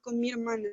con mi hermana.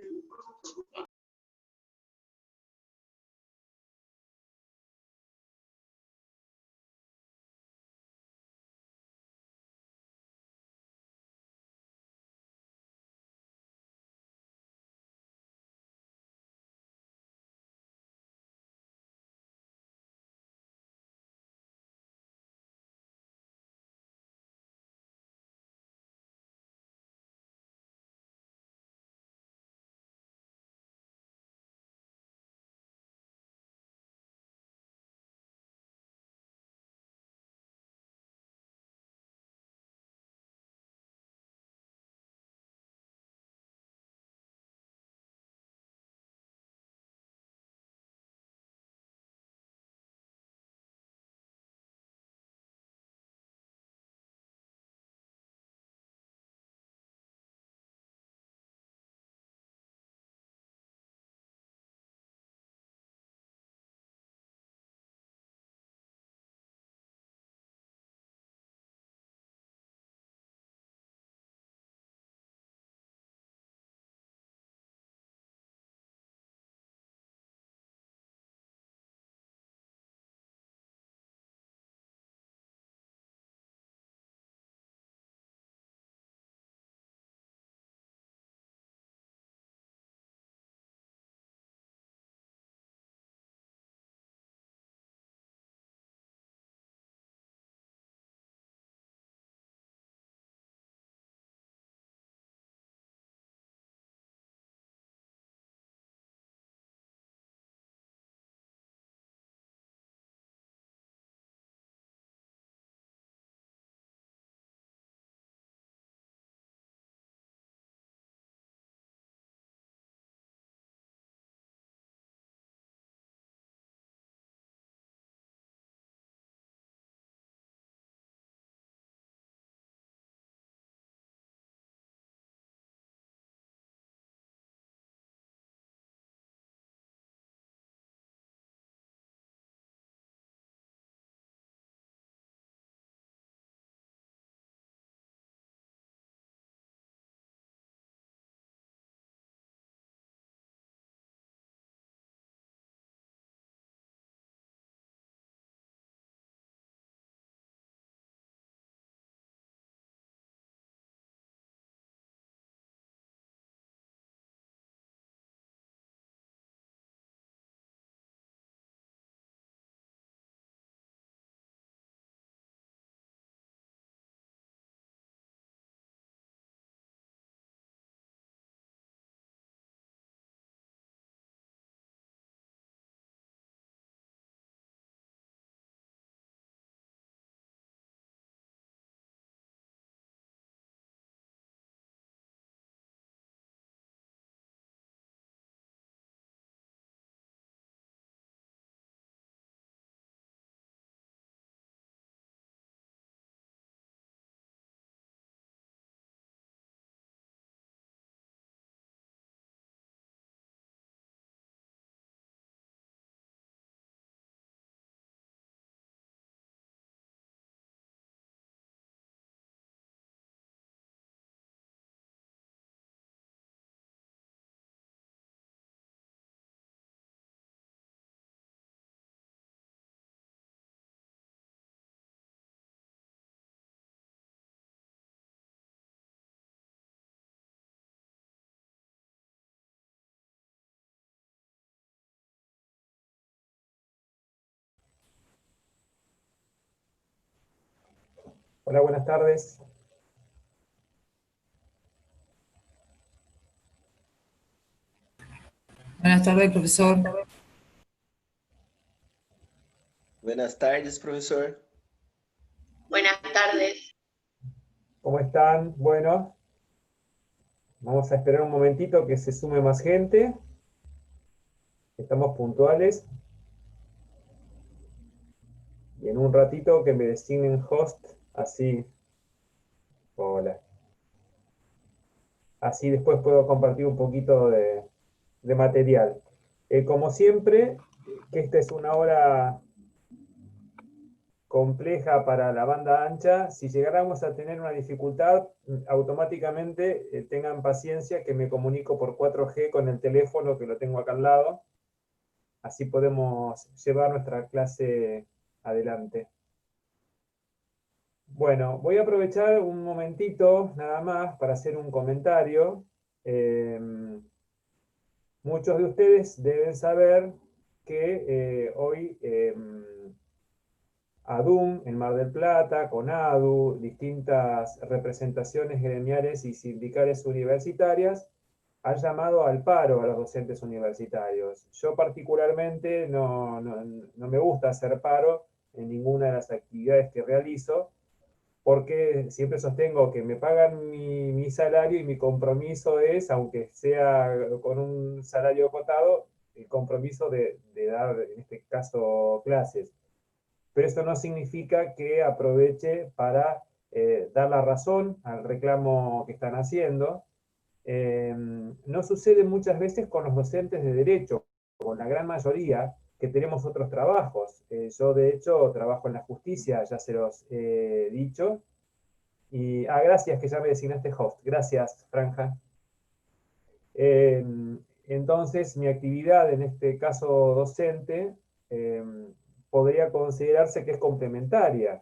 Hola, buenas tardes. Buenas tardes, profesor. Buenas tardes, profesor. Buenas tardes. ¿Cómo están? Bueno, vamos a esperar un momentito que se sume más gente. Estamos puntuales. Y en un ratito que me designen host, así. Hola. Así después puedo compartir un poquito de material. Como siempre, que esta es una hora compleja para la banda ancha. Si llegáramos a tener una dificultad, automáticamente tengan paciencia que me comunico por 4G con el teléfono que lo tengo acá al lado. Así podemos llevar nuestra clase adelante. Bueno, voy a aprovechar un momentito nada más para hacer un comentario. Muchos de ustedes deben saber que hoy ADUM en Mar del Plata, CONADU, distintas representaciones gremiales y sindicales universitarias han llamado al paro a los docentes universitarios. Yo particularmente no me gusta hacer paro en ninguna de las actividades que realizo, porque siempre sostengo que me pagan mi salario y mi compromiso es, aunque sea con un salario acotado, el compromiso de dar, en este caso, clases. Pero esto no significa que aproveche para dar la razón al reclamo que están haciendo. No sucede muchas veces con los docentes de derecho, con la gran mayoría, que tenemos otros trabajos. Yo, de hecho, trabajo en la justicia, ya se los he dicho. Y, gracias que ya me designaste host. Gracias, Franja. Entonces, mi actividad, en este caso docente, podría considerarse que es complementaria,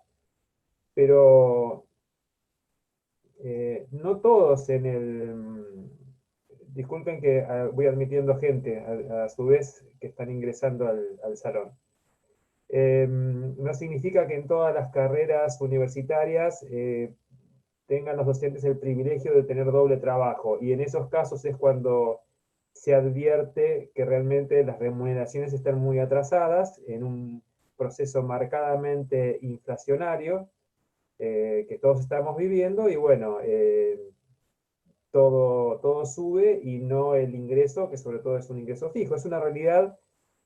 pero no todos en el... Disculpen que voy admitiendo gente a su vez que están ingresando al salón. No significa que en todas las carreras universitarias tengan los docentes el privilegio de tener doble trabajo, y en esos casos es cuando se advierte que realmente las remuneraciones están muy atrasadas en un proceso marcadamente inflacionario que todos estamos viviendo, y bueno, todo sube y no el ingreso, que sobre todo es un ingreso fijo. Es una realidad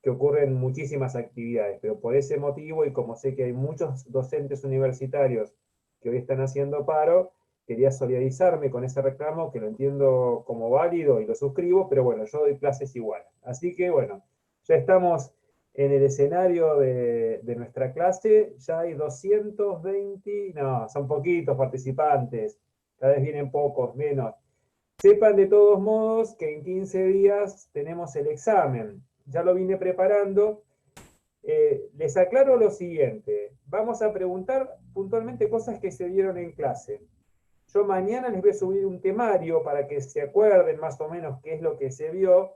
que ocurre en muchísimas actividades, pero por ese motivo, y como sé que hay muchos docentes universitarios que hoy están haciendo paro, quería solidarizarme con ese reclamo, que lo entiendo como válido y lo suscribo, pero bueno, yo doy clases igual. Así que bueno, ya estamos en el escenario de nuestra clase, ya hay 220, no, son poquitos participantes, cada vez vienen pocos, menos. Sepan de todos modos que en 15 días tenemos el examen. Ya lo vine preparando. Les aclaro lo siguiente. Vamos a preguntar puntualmente cosas que se dieron en clase. Yo mañana les voy a subir un temario para que se acuerden más o menos qué es lo que se vio,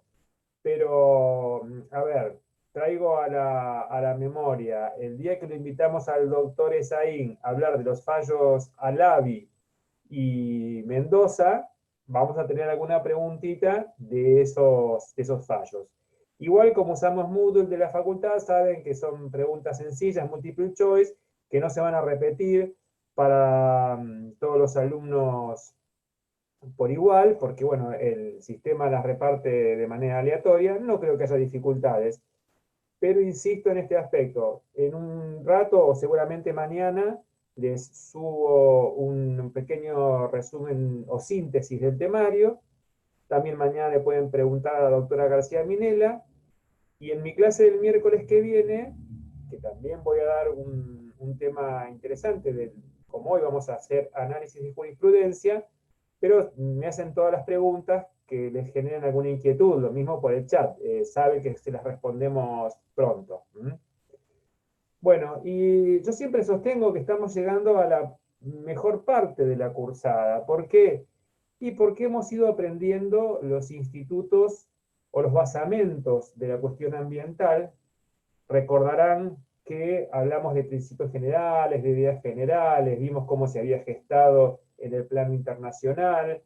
pero, a ver, traigo a la memoria, el día que lo invitamos al doctor Esaín a hablar de los fallos Alavi y Mendoza, vamos a tener alguna preguntita de esos fallos. Igual, como usamos Moodle de la facultad, saben que son preguntas sencillas, multiple choice, que no se van a repetir para todos los alumnos por igual, porque bueno, el sistema las reparte de manera aleatoria. No creo que haya dificultades, pero insisto en este aspecto. En un rato, o seguramente mañana, les subo un pequeño resumen o síntesis del temario. También mañana le pueden preguntar a la doctora García Minela. Y en mi clase del miércoles que viene, que también voy a dar un tema interesante, como hoy vamos a hacer análisis de jurisprudencia, pero me hacen todas las preguntas que les generen alguna inquietud, lo mismo por el chat, saben que se las respondemos pronto. Bueno, y yo siempre sostengo que estamos llegando a la mejor parte de la cursada. ¿Por qué? Y porque hemos ido aprendiendo los institutos o los basamentos de la cuestión ambiental. Recordarán que hablamos de principios generales, de ideas generales, vimos cómo se había gestado en el plano internacional,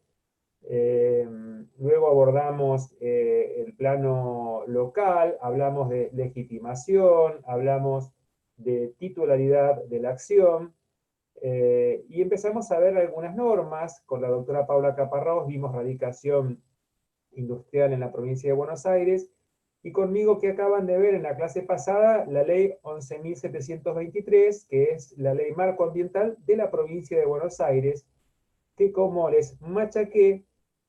luego abordamos el plano local, hablamos de legitimación, hablamos de titularidad de la acción, y empezamos a ver algunas normas. Con la doctora Paula Caparrós vimos radicación industrial en la provincia de Buenos Aires, y conmigo, que acaban de ver en la clase pasada, la ley 11.723, que es la ley marco ambiental de la provincia de Buenos Aires, que, como les machaqué,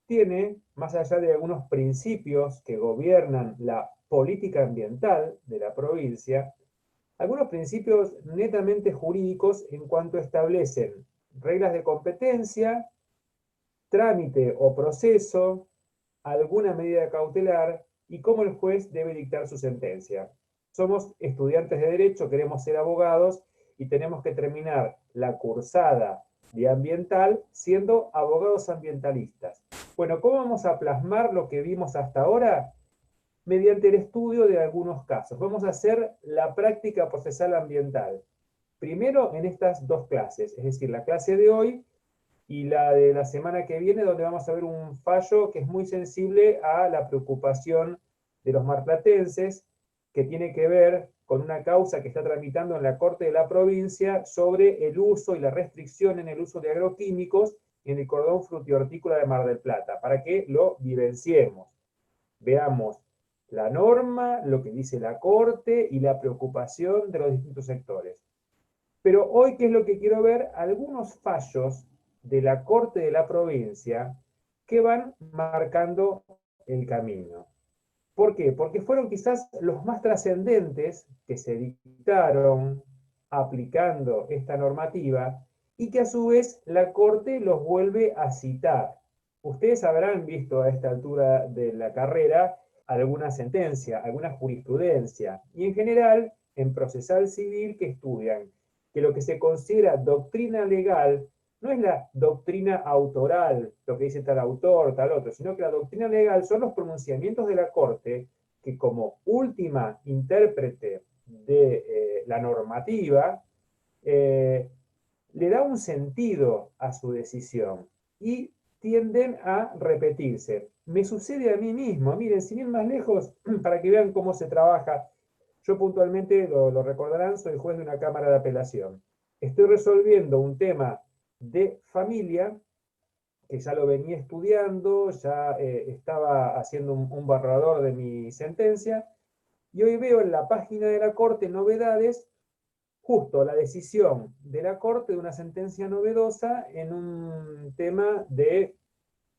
tiene, más allá de algunos principios que gobiernan la política ambiental de la provincia, algunos principios netamente jurídicos en cuanto establecen reglas de competencia, trámite o proceso, alguna medida cautelar y cómo el juez debe dictar su sentencia. Somos estudiantes de Derecho, queremos ser abogados y tenemos que terminar la cursada de ambiental siendo abogados ambientalistas. Bueno, ¿cómo vamos a plasmar lo que vimos hasta ahora? Mediante el estudio de algunos casos. Vamos a hacer la práctica procesal ambiental. Primero en estas dos clases, es decir, la clase de hoy y la de la semana que viene, donde vamos a ver un fallo que es muy sensible a la preocupación de los marplatenses, que tiene que ver con una causa que está tramitando en la Corte de la Provincia sobre el uso y la restricción en el uso de agroquímicos en el cordón frutihortícola de Mar del Plata, para que lo vivenciemos. Veamos la norma, lo que dice la Corte y la preocupación de los distintos sectores. Pero hoy, ¿qué es lo que quiero ver? Algunos fallos de la Corte de la Provincia que van marcando el camino. ¿Por qué? Porque fueron quizás los más trascendentes que se dictaron aplicando esta normativa y que a su vez la Corte los vuelve a citar. Ustedes habrán visto a esta altura de la carrera alguna sentencia, alguna jurisprudencia, y en general en procesal civil que estudian que lo que se considera doctrina legal no es la doctrina autoral, lo que dice tal autor, tal otro, sino que la doctrina legal son los pronunciamientos de la Corte que como última intérprete de la normativa le da un sentido a su decisión y tienden a repetirse. Me sucede a mí mismo, miren, sin ir más lejos, para que vean cómo se trabaja. Yo puntualmente, lo recordarán, soy juez de una cámara de apelación. Estoy resolviendo un tema de familia, que ya lo venía estudiando, ya estaba haciendo un borrador de mi sentencia, y hoy veo en la página de la Corte novedades, justo la decisión de la Corte de una sentencia novedosa en un tema de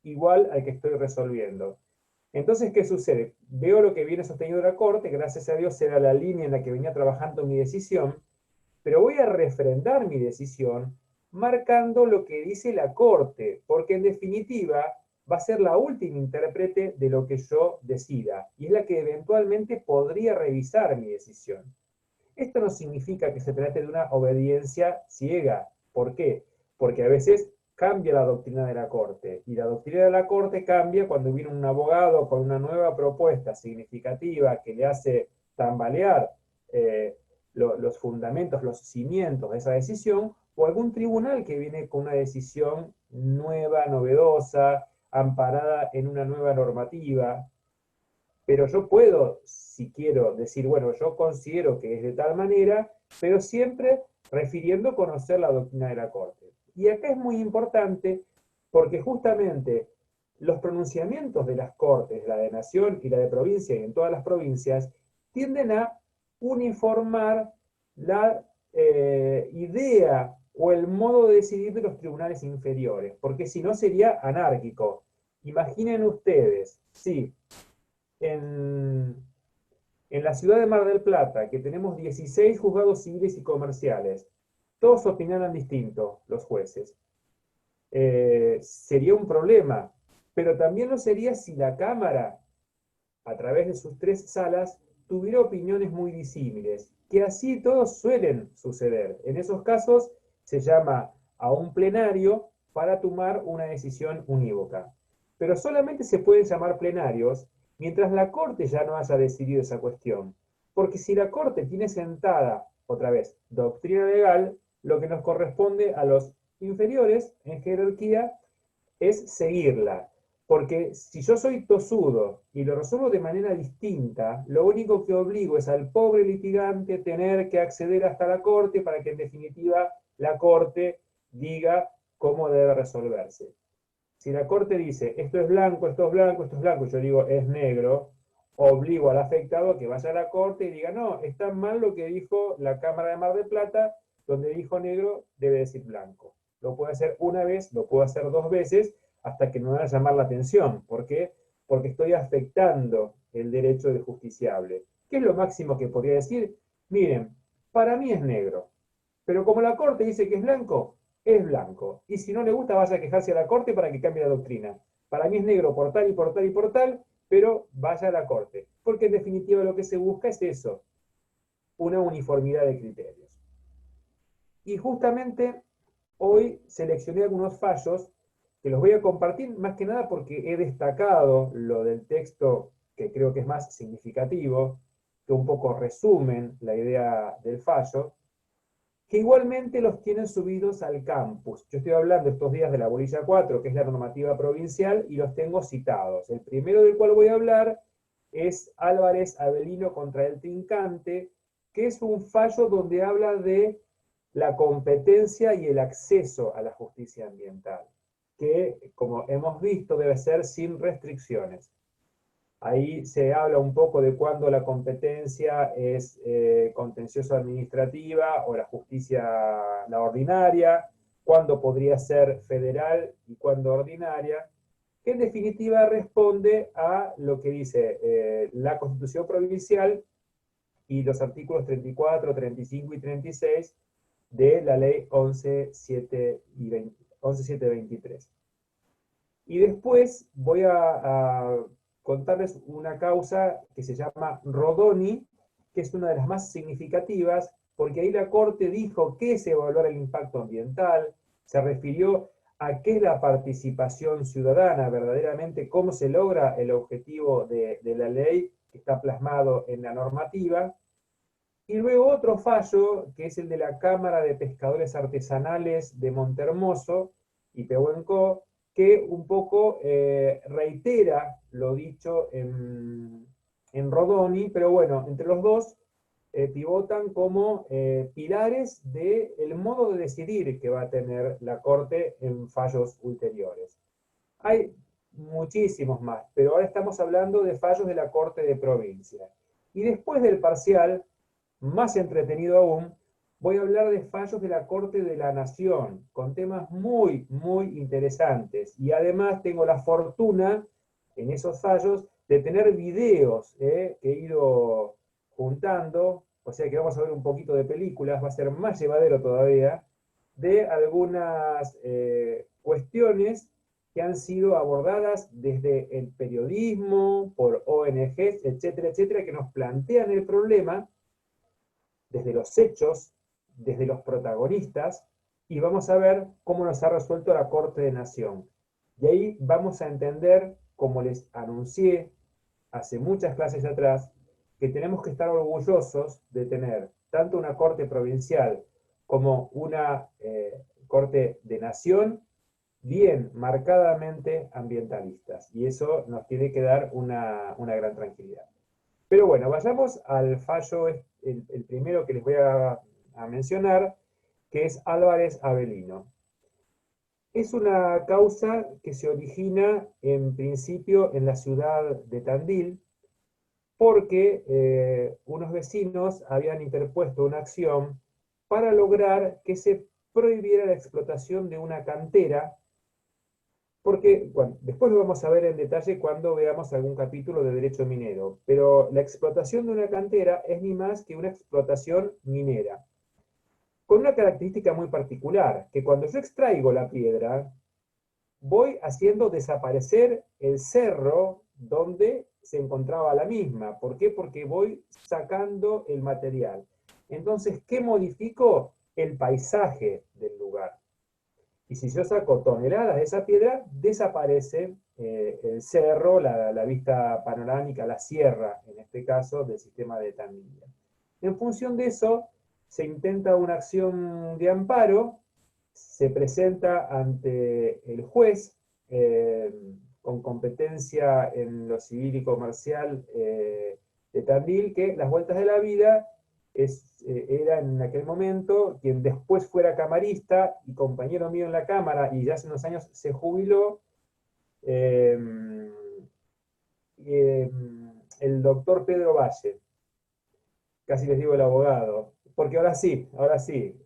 igual al que estoy resolviendo. Entonces, ¿qué sucede? Veo lo que viene sostenido la Corte, gracias a Dios era la línea en la que venía trabajando mi decisión, pero voy a refrendar mi decisión marcando lo que dice la Corte, porque en definitiva va a ser la última intérprete de lo que yo decida, y es la que eventualmente podría revisar mi decisión. Esto no significa que se trate de una obediencia ciega. ¿Por qué? Porque a veces cambia la doctrina de la Corte, y la doctrina de la Corte cambia cuando viene un abogado con una nueva propuesta significativa que le hace tambalear los fundamentos, los cimientos de esa decisión, o algún tribunal que viene con una decisión nueva, novedosa, amparada en una nueva normativa. Pero yo puedo, si quiero, decir, bueno, yo considero que es de tal manera, pero siempre refiriendo conocer la doctrina de la Corte. Y acá es muy importante porque justamente los pronunciamientos de las Cortes, la de Nación y la de provincia, y en todas las provincias, tienden a uniformar la idea o el modo de decidir de los tribunales inferiores, porque si no sería anárquico. Imaginen ustedes, sí, en la ciudad de Mar del Plata, que tenemos 16 juzgados civiles y comerciales, todos opinaran distinto, los jueces. Sería un problema, pero también lo sería si la Cámara, a través de sus 3 salas, tuviera opiniones muy disímiles, que así todos suelen suceder. En esos casos se llama a un plenario para tomar una decisión unívoca. Pero solamente se pueden llamar plenarios mientras la Corte ya no haya decidido esa cuestión. Porque si la Corte tiene sentada, otra vez, doctrina legal, lo que nos corresponde a los inferiores en jerarquía es seguirla. Porque si yo soy tosudo y lo resuelvo de manera distinta, lo único que obligo es al pobre litigante tener que acceder hasta la Corte para que en definitiva la Corte diga cómo debe resolverse. Si la Corte dice, esto es blanco, esto es blanco, esto es blanco, yo digo, es negro, obligo al afectado a que vaya a la Corte y diga, no, está mal lo que dijo la Cámara de Mar del Plata, donde dijo negro, debe decir blanco. Lo puedo hacer una vez, lo puedo hacer 2 veces, hasta que me van a llamar la atención. ¿Por qué? Porque estoy afectando el derecho del justiciable. ¿Qué es lo máximo que podría decir? Miren, para mí es negro. Pero como la Corte dice que es blanco. Y si no le gusta, vaya a quejarse a la Corte para que cambie la doctrina. Para mí es negro por tal y por tal y por tal, pero vaya a la Corte. Porque en definitiva lo que se busca es eso, una uniformidad de criterios. Y justamente hoy seleccioné algunos fallos que los voy a compartir más que nada porque he destacado lo del texto que creo que es más significativo, que un poco resumen la idea del fallo, que igualmente los tienen subidos al campus. Yo estoy hablando estos días de la bolilla 4, que es la normativa provincial, y los tengo citados. El primero del cual voy a hablar es Álvarez Avelino contra el Trincante, que es un fallo donde habla de la competencia y el acceso a la justicia ambiental, que, como hemos visto, debe ser sin restricciones. Ahí se habla un poco de cuándo la competencia es contencioso administrativa o la justicia, la ordinaria, cuándo podría ser federal y cuándo ordinaria, que en definitiva responde a lo que dice la Constitución Provincial y los artículos 34, 35 y 36 de la ley 11.723. Y después voy a contarles una causa que se llama Rodoni, que es una de las más significativas, porque ahí la Corte dijo que es evaluar el impacto ambiental, se refirió a qué es la participación ciudadana, verdaderamente cómo se logra el objetivo de la ley que está plasmado en la normativa. Y luego otro fallo, que es el de la Cámara de Pescadores Artesanales de Montehermoso y Pehuenco, que un poco reitera lo dicho en Rodoni, pero bueno, entre los dos pivotan como pilares del modo de decidir que va a tener la Corte en fallos ulteriores. Hay muchísimos más, pero ahora estamos hablando de fallos de la Corte de Provincia. Y después del parcial, más entretenido aún, voy a hablar de fallos de la Corte de la Nación, con temas muy, muy interesantes. Y además tengo la fortuna, en esos fallos, de tener videos que he ido juntando, o sea que vamos a ver un poquito de películas, va a ser más llevadero todavía, de algunas cuestiones que han sido abordadas desde el periodismo, por ONGs, etcétera, etcétera, que nos plantean el problema desde los hechos, desde los protagonistas, y vamos a ver cómo nos ha resuelto la Corte de Nación. Y ahí vamos a entender, como les anuncié hace muchas clases atrás, que tenemos que estar orgullosos de tener tanto una Corte provincial como una Corte de Nación bien marcadamente ambientalistas. Y eso nos tiene que dar una gran tranquilidad. Pero bueno, vayamos al fallo, el primero que les voy a mencionar, que es Álvarez Avelino. Es una causa que se origina en principio en la ciudad de Tandil, porque unos vecinos habían interpuesto una acción para lograr que se prohibiera la explotación de una cantera, porque bueno, después lo vamos a ver en detalle cuando veamos algún capítulo de derecho minero, pero la explotación de una cantera es ni más que una explotación minera, con una característica muy particular, que cuando yo extraigo la piedra, voy haciendo desaparecer el cerro donde se encontraba la misma. ¿Por qué? Porque voy sacando el material. Entonces, ¿qué modifico? El paisaje del lugar. Y si yo saco toneladas de esa piedra, desaparece el cerro, la vista panorámica, la sierra, en este caso, del sistema de Tandil. En función de eso, se intenta una acción de amparo, se presenta ante el juez, con competencia en lo civil y comercial de Tandil, que las vueltas de la vida era en aquel momento quien después fuera camarista y compañero mío en la Cámara y ya hace unos años se jubiló, el doctor Pedro Valle, casi les digo el abogado, porque ahora sí,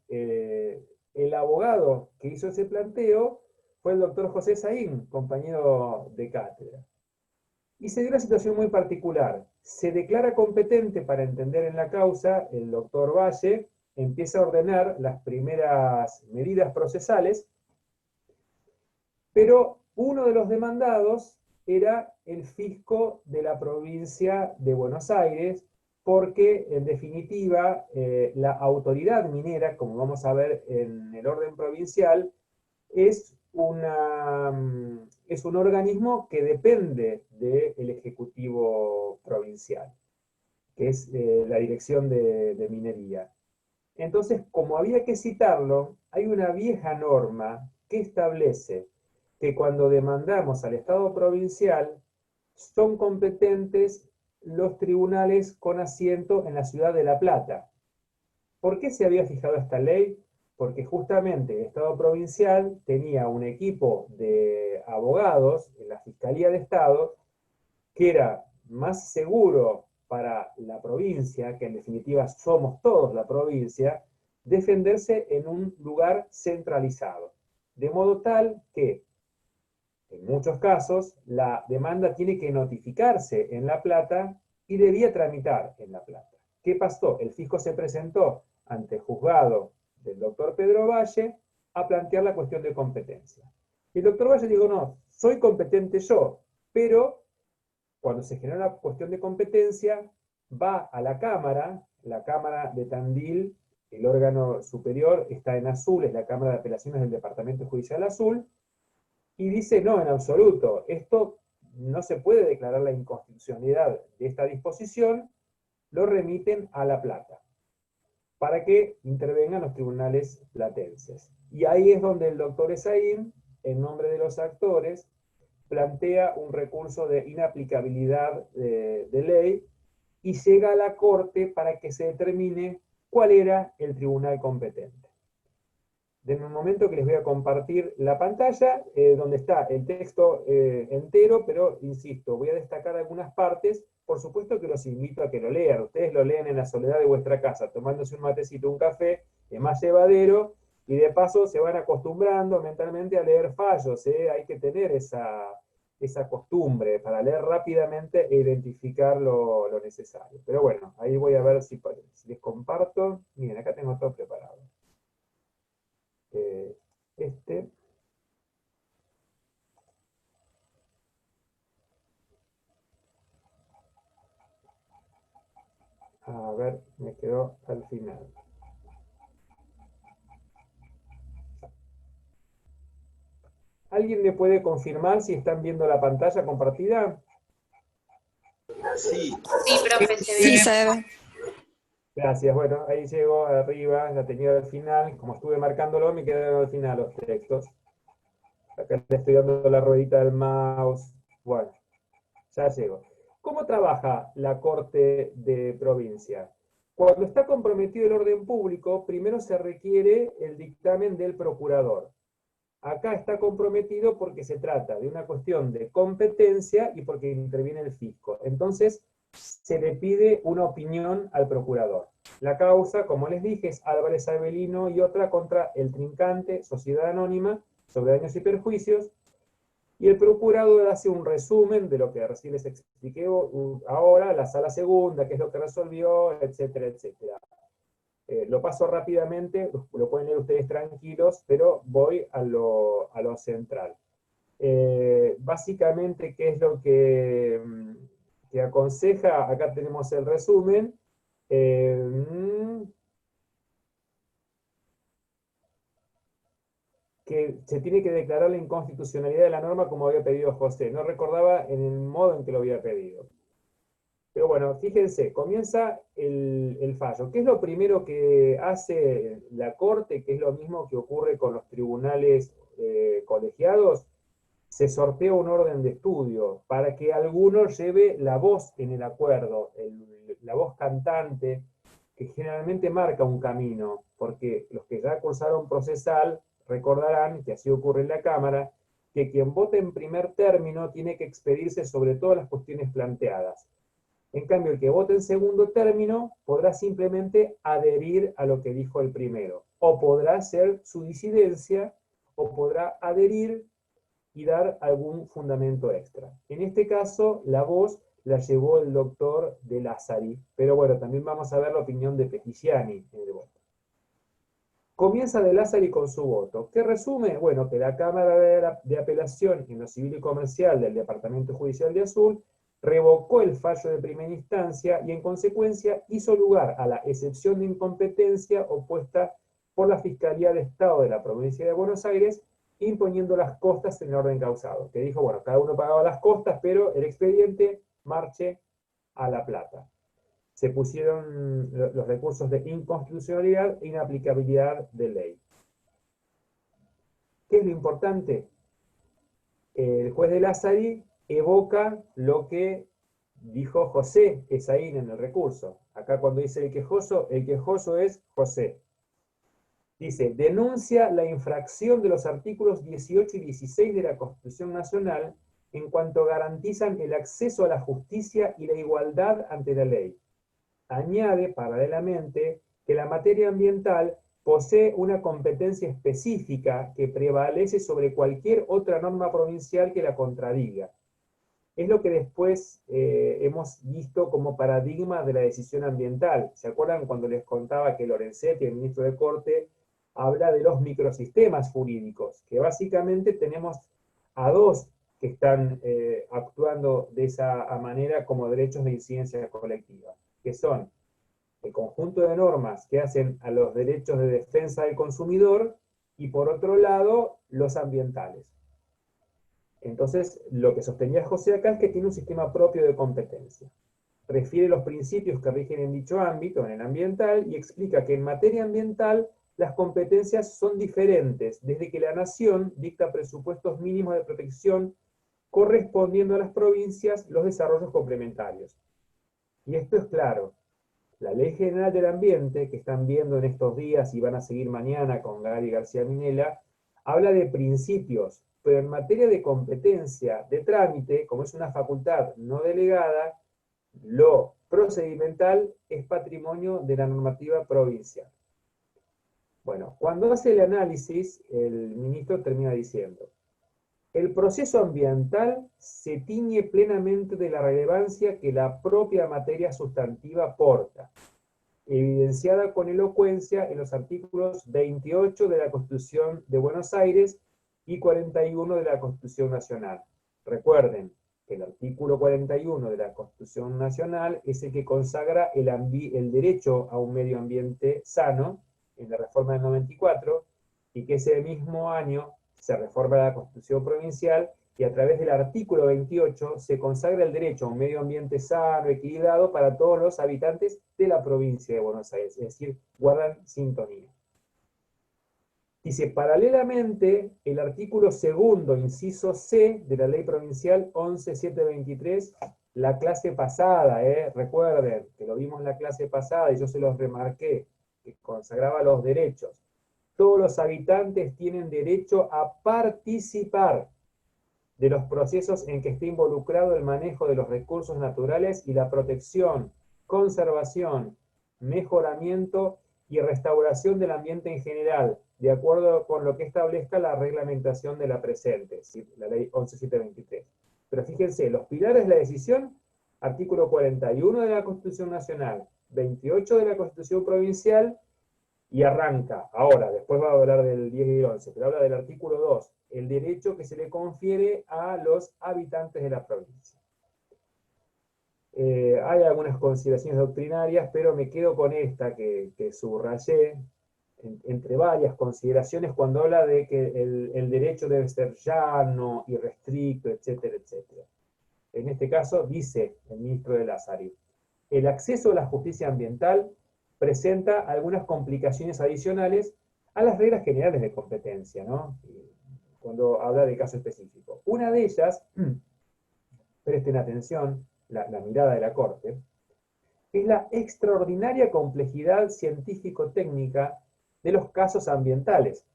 el abogado que hizo ese planteo fue el doctor José Saín, compañero de cátedra. Y se dio una situación muy particular. Se declara competente para entender en la causa el doctor Valle, empieza a ordenar las primeras medidas procesales, pero uno de los demandados era el fisco de la provincia de Buenos Aires, porque en definitiva la autoridad minera, como vamos a ver en el orden provincial, es un organismo que depende del Ejecutivo Provincial, que es la Dirección de Minería. Entonces, como había que citarlo, hay una vieja norma que establece que cuando demandamos al Estado provincial, son competentes los tribunales con asiento en la ciudad de La Plata. ¿Por qué se había fijado esta ley? Porque justamente el Estado provincial tenía un equipo de abogados en la Fiscalía de Estado que era más seguro para la provincia, que en definitiva somos todos la provincia, defenderse en un lugar centralizado. De modo tal que, en muchos casos, la demanda tiene que notificarse en La Plata y debía tramitar en La Plata. ¿Qué pasó? El fisco se presentó ante el juzgado del doctor Pedro Valle a plantear la cuestión de competencia. Y el doctor Valle dijo, no, soy competente yo, pero cuando se genera la cuestión de competencia, va a la Cámara de Tandil, el órgano superior está en azul, es la Cámara de Apelaciones del Departamento Judicial Azul, y dice, no, en absoluto, esto no se puede declarar la inconstitucionalidad de esta disposición, lo remiten a La Plata, para que intervengan los tribunales platenses. Y ahí es donde el doctor Esaín, en nombre de los actores, plantea un recurso de inaplicabilidad de ley y llega a la Corte para que se determine cuál era el tribunal competente. Denme un momento que les voy a compartir la pantalla, donde está el texto entero, pero insisto, voy a destacar algunas partes. Por supuesto que los invito a que lo lean. Ustedes lo leen en la soledad de vuestra casa, tomándose un matecito, un café, es más llevadero, y de paso se van acostumbrando mentalmente a leer fallos. Hay que tener esa costumbre para leer rápidamente e identificar lo necesario. Pero bueno, ahí voy a ver si les comparto. Miren, acá tengo todo preparado. A ver, me quedó al final. ¿Alguien me puede confirmar si están viendo la pantalla compartida? Sí. Sí, profe, se Sí, ve. se ve. Gracias, bueno, ahí llego arriba, la tenía al final. Como estuve marcándolo, me quedaron al final los textos. Acá le estoy dando la ruedita del mouse. Bueno, ya llego. ¿Cómo trabaja la Corte de Provincia? Cuando está comprometido el orden público, primero se requiere el dictamen del procurador. Acá está comprometido porque se trata de una cuestión de competencia y porque interviene el fisco. Entonces, se le pide una opinión al procurador. La causa, como les dije, es Álvarez Avelino y otra contra el Trincante, Sociedad Anónima, sobre daños y perjuicios, y el procurador hace un resumen de lo que recién les expliqué ahora, la sala segunda, qué es lo que resolvió, etcétera, etcétera. Lo paso rápidamente, lo pueden leer ustedes tranquilos, pero voy a lo central. Básicamente, ¿qué es lo que aconseja? Acá tenemos el resumen. Que se tiene que declarar la inconstitucionalidad de la norma como había pedido José. No recordaba en el modo en que lo había pedido. Pero bueno, fíjense, comienza el fallo. ¿Qué es lo primero que hace la Corte? Que es lo mismo que ocurre con los tribunales colegiados. Se sortea un orden de estudio para que alguno lleve la voz en el acuerdo, la voz cantante, que generalmente marca un camino, porque los que ya cursaron procesal recordarán, que así ocurre en la Cámara, que quien vote en primer término tiene que expedirse sobre todas las cuestiones planteadas. En cambio, el que vote en segundo término podrá simplemente adherir a lo que dijo el primero, o podrá hacer su disidencia, o podrá adherir y dar algún fundamento extra. En este caso, la voz la llevó el doctor De Lázari, pero bueno, también vamos a ver la opinión de Peticiani en el voto. Comienza De Lázari con su voto. ¿Qué resume? Bueno, que la Cámara de Apelación en lo Civil y Comercial del Departamento Judicial de Azul revocó el fallo de primera instancia y en consecuencia hizo lugar a la excepción de incompetencia opuesta por la Fiscalía de Estado de la Provincia de Buenos Aires, imponiendo las costas en el orden causado, que dijo, bueno, cada uno pagaba las costas, pero el expediente marche a La Plata. Se pusieron los recursos de inconstitucionalidad e inaplicabilidad de ley. ¿Qué es lo importante? El juez de Lázari evoca lo que dijo José Esaín en el recurso. Acá cuando dice el quejoso es José. Dice, denuncia la infracción de los artículos 18 y 16 de la Constitución Nacional en cuanto garantizan el acceso a la justicia y la igualdad ante la ley. Añade, paralelamente, que la materia ambiental posee una competencia específica que prevalece sobre cualquier otra norma provincial que la contradiga. Es lo que después hemos visto como paradigma de la decisión ambiental. ¿Se acuerdan cuando les contaba que Lorenzetti, el ministro de Corte, habla de los microsistemas jurídicos? Que básicamente tenemos a dos que están actuando de esa manera como derechos de incidencia colectiva, que son el conjunto de normas que hacen a los derechos de defensa del consumidor y por otro lado los ambientales. Entonces, lo que sostenía José acá es que tiene un sistema propio de competencia. Refiere los principios que rigen en dicho ámbito, en el ambiental, y explica que en materia ambiental las competencias son diferentes, desde que la nación dicta presupuestos mínimos de protección correspondiendo a las provincias los desarrollos complementarios. Y esto es claro. La Ley General del Ambiente, que están viendo en estos días y van a seguir mañana con Gaby García Minella, habla de principios, pero en materia de competencia, de trámite, como es una facultad no delegada, lo procedimental es patrimonio de la normativa provincial. Bueno, cuando hace el análisis, el ministro termina diciendo, el proceso ambiental se tiñe plenamente de la relevancia que la propia materia sustantiva aporta, evidenciada con elocuencia en los artículos 28 de la Constitución de Buenos Aires y 41 de la Constitución Nacional. Recuerden que el artículo 41 de la Constitución Nacional es el que consagra el derecho a un medio ambiente sano en la reforma del 94, y que ese mismo año se reforma la Constitución Provincial y a través del artículo 28 se consagra el derecho a un medio ambiente sano, equilibrado para todos los habitantes de la provincia de Buenos Aires, es decir, guardan sintonía. Dice, paralelamente, el artículo segundo, inciso C, de la Ley Provincial 11.723, la clase pasada, recuerden que lo vimos en la clase pasada y yo se los remarqué, que consagraba los derechos. Todos los habitantes tienen derecho a participar de los procesos en que esté involucrado el manejo de los recursos naturales y la protección, conservación, mejoramiento y restauración del ambiente en general, de acuerdo con lo que establezca la reglamentación de la presente, la ley 11.723. Pero fíjense, los pilares de la decisión, artículo 41 de la Constitución Nacional, 28 de la Constitución Provincial, y arranca, ahora, después va a hablar del 10 y el 11, pero habla del artículo 2, el derecho que se le confiere a los habitantes de la provincia. Hay algunas consideraciones doctrinarias, pero me quedo con esta que subrayé, entre varias consideraciones, cuando habla de que el derecho debe ser llano, irrestricto, etcétera, etcétera. En este caso, dice el ministro de Lázari, el acceso a la justicia ambiental presenta algunas complicaciones adicionales a las reglas generales de competencia, ¿no? Cuando habla de caso específico. Una de ellas, presten atención, la mirada de la Corte, es la extraordinaria complejidad científico-técnica de los casos ambientales.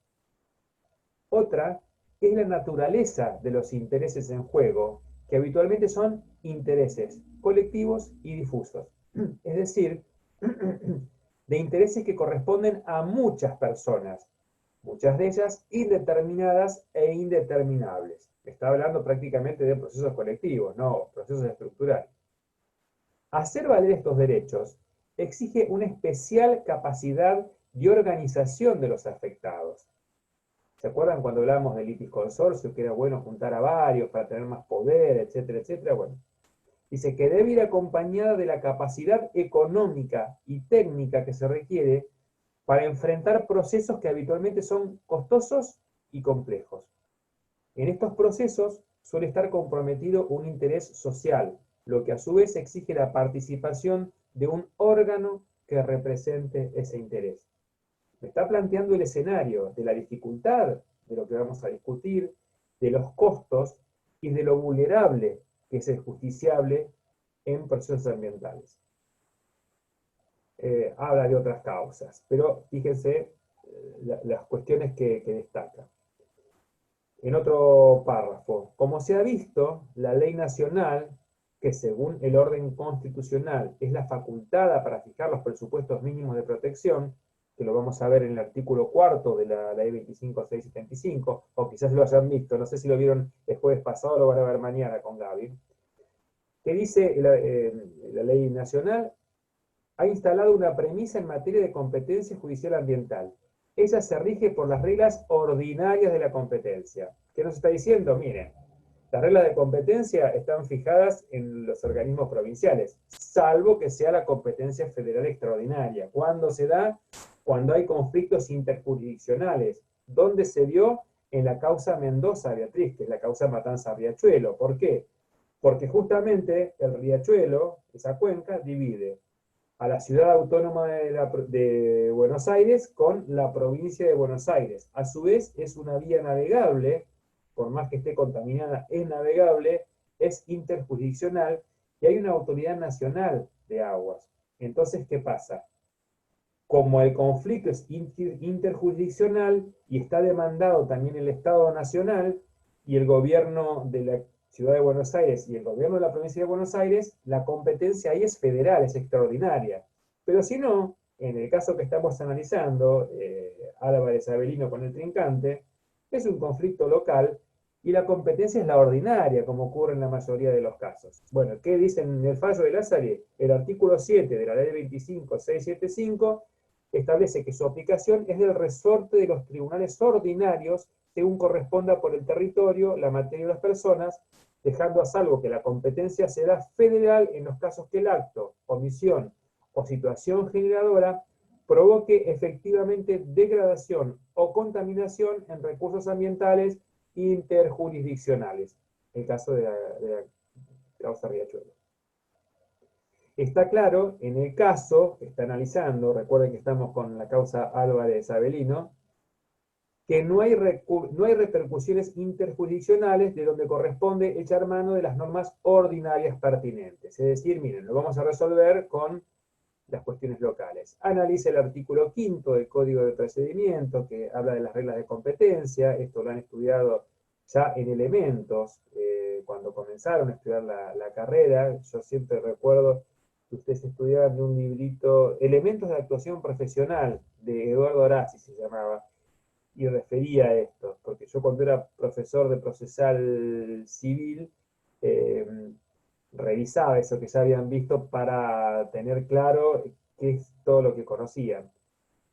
Otra es la naturaleza de los intereses en juego, que habitualmente son intereses colectivos y difusos. Es decir, de intereses que corresponden a muchas personas, muchas de ellas indeterminadas e indeterminables. Está hablando prácticamente de procesos colectivos, no procesos estructurales. Hacer valer estos derechos exige una especial capacidad de organización de los afectados. ¿Se acuerdan cuando hablábamos del litisconsorcio, que era bueno juntar a varios para tener más poder, etcétera, etcétera? Bueno, dice que debe ir acompañada de la capacidad económica y técnica que se requiere para enfrentar procesos que habitualmente son costosos y complejos. En estos procesos suele estar comprometido un interés social, lo que a su vez exige la participación de un órgano que represente ese interés. Me está planteando el escenario de la dificultad de lo que vamos a discutir, de los costos y de lo vulnerable que es el justiciable en procesos ambientales. Habla de otras causas, pero fíjense las cuestiones que destaca. En otro párrafo, como se ha visto, la ley nacional, que según el orden constitucional es la facultada para fijar los presupuestos mínimos de protección, que lo vamos a ver en el artículo 4 de la ley 25.675, o quizás lo hayan visto, no sé si lo vieron el jueves pasado o lo van a ver mañana con Gaby, que dice la ley nacional ha instalado una premisa en materia de competencia judicial ambiental. Ella se rige por las reglas ordinarias de la competencia. ¿Qué nos está diciendo? Miren, las reglas de competencia están fijadas en los organismos provinciales, salvo que sea la competencia federal extraordinaria. ¿Cuándo se da? Cuando hay conflictos interjurisdiccionales. ¿Dónde se dio? En la causa Mendoza, Beatriz, que es la causa Matanza-Riachuelo. ¿Por qué? Porque justamente el Riachuelo, esa cuenca, divide a la ciudad autónoma de Buenos Aires con la provincia de Buenos Aires. A su vez es una vía navegable, por más que esté contaminada, es navegable, es interjurisdiccional, y hay una autoridad nacional de aguas. Entonces, ¿qué pasa? Como el conflicto es interjurisdiccional y está demandado también el Estado Nacional y el gobierno de la Ciudad de Buenos Aires y el gobierno de la provincia de Buenos Aires, la competencia ahí es federal, es extraordinaria. Pero si no, en el caso que estamos analizando, Álvarez Avelino con el Trincante, es un conflicto local y la competencia es la ordinaria, como ocurre en la mayoría de los casos. Bueno, ¿qué dice en el fallo de Lázari? El artículo 7 de la ley 25.675 establece que su aplicación es del resorte de los tribunales ordinarios según corresponda por el territorio, la materia y las personas, dejando a salvo que la competencia será federal en los casos que el acto, omisión o situación generadora provoque efectivamente degradación o contaminación en recursos ambientales interjurisdiccionales. El caso de la causa Riachuelo. Está claro, en el caso que está analizando, recuerden que estamos con la causa Álvarez-Avelino, que no hay repercusiones interjurisdiccionales de donde corresponde echar mano de las normas ordinarias pertinentes. Es decir, miren, lo vamos a resolver con las cuestiones locales. Analiza el artículo 5 del Código de Procedimiento, que habla de las reglas de competencia. Esto lo han estudiado ya en elementos, cuando comenzaron a estudiar la carrera. Yo siempre recuerdo que ustedes estudiaban de un librito, Elementos de Actuación Profesional, de Eduardo Horaci se llamaba, y refería a esto, porque yo cuando era profesor de procesal civil, revisaba eso que ya habían visto para tener claro qué es todo lo que conocían.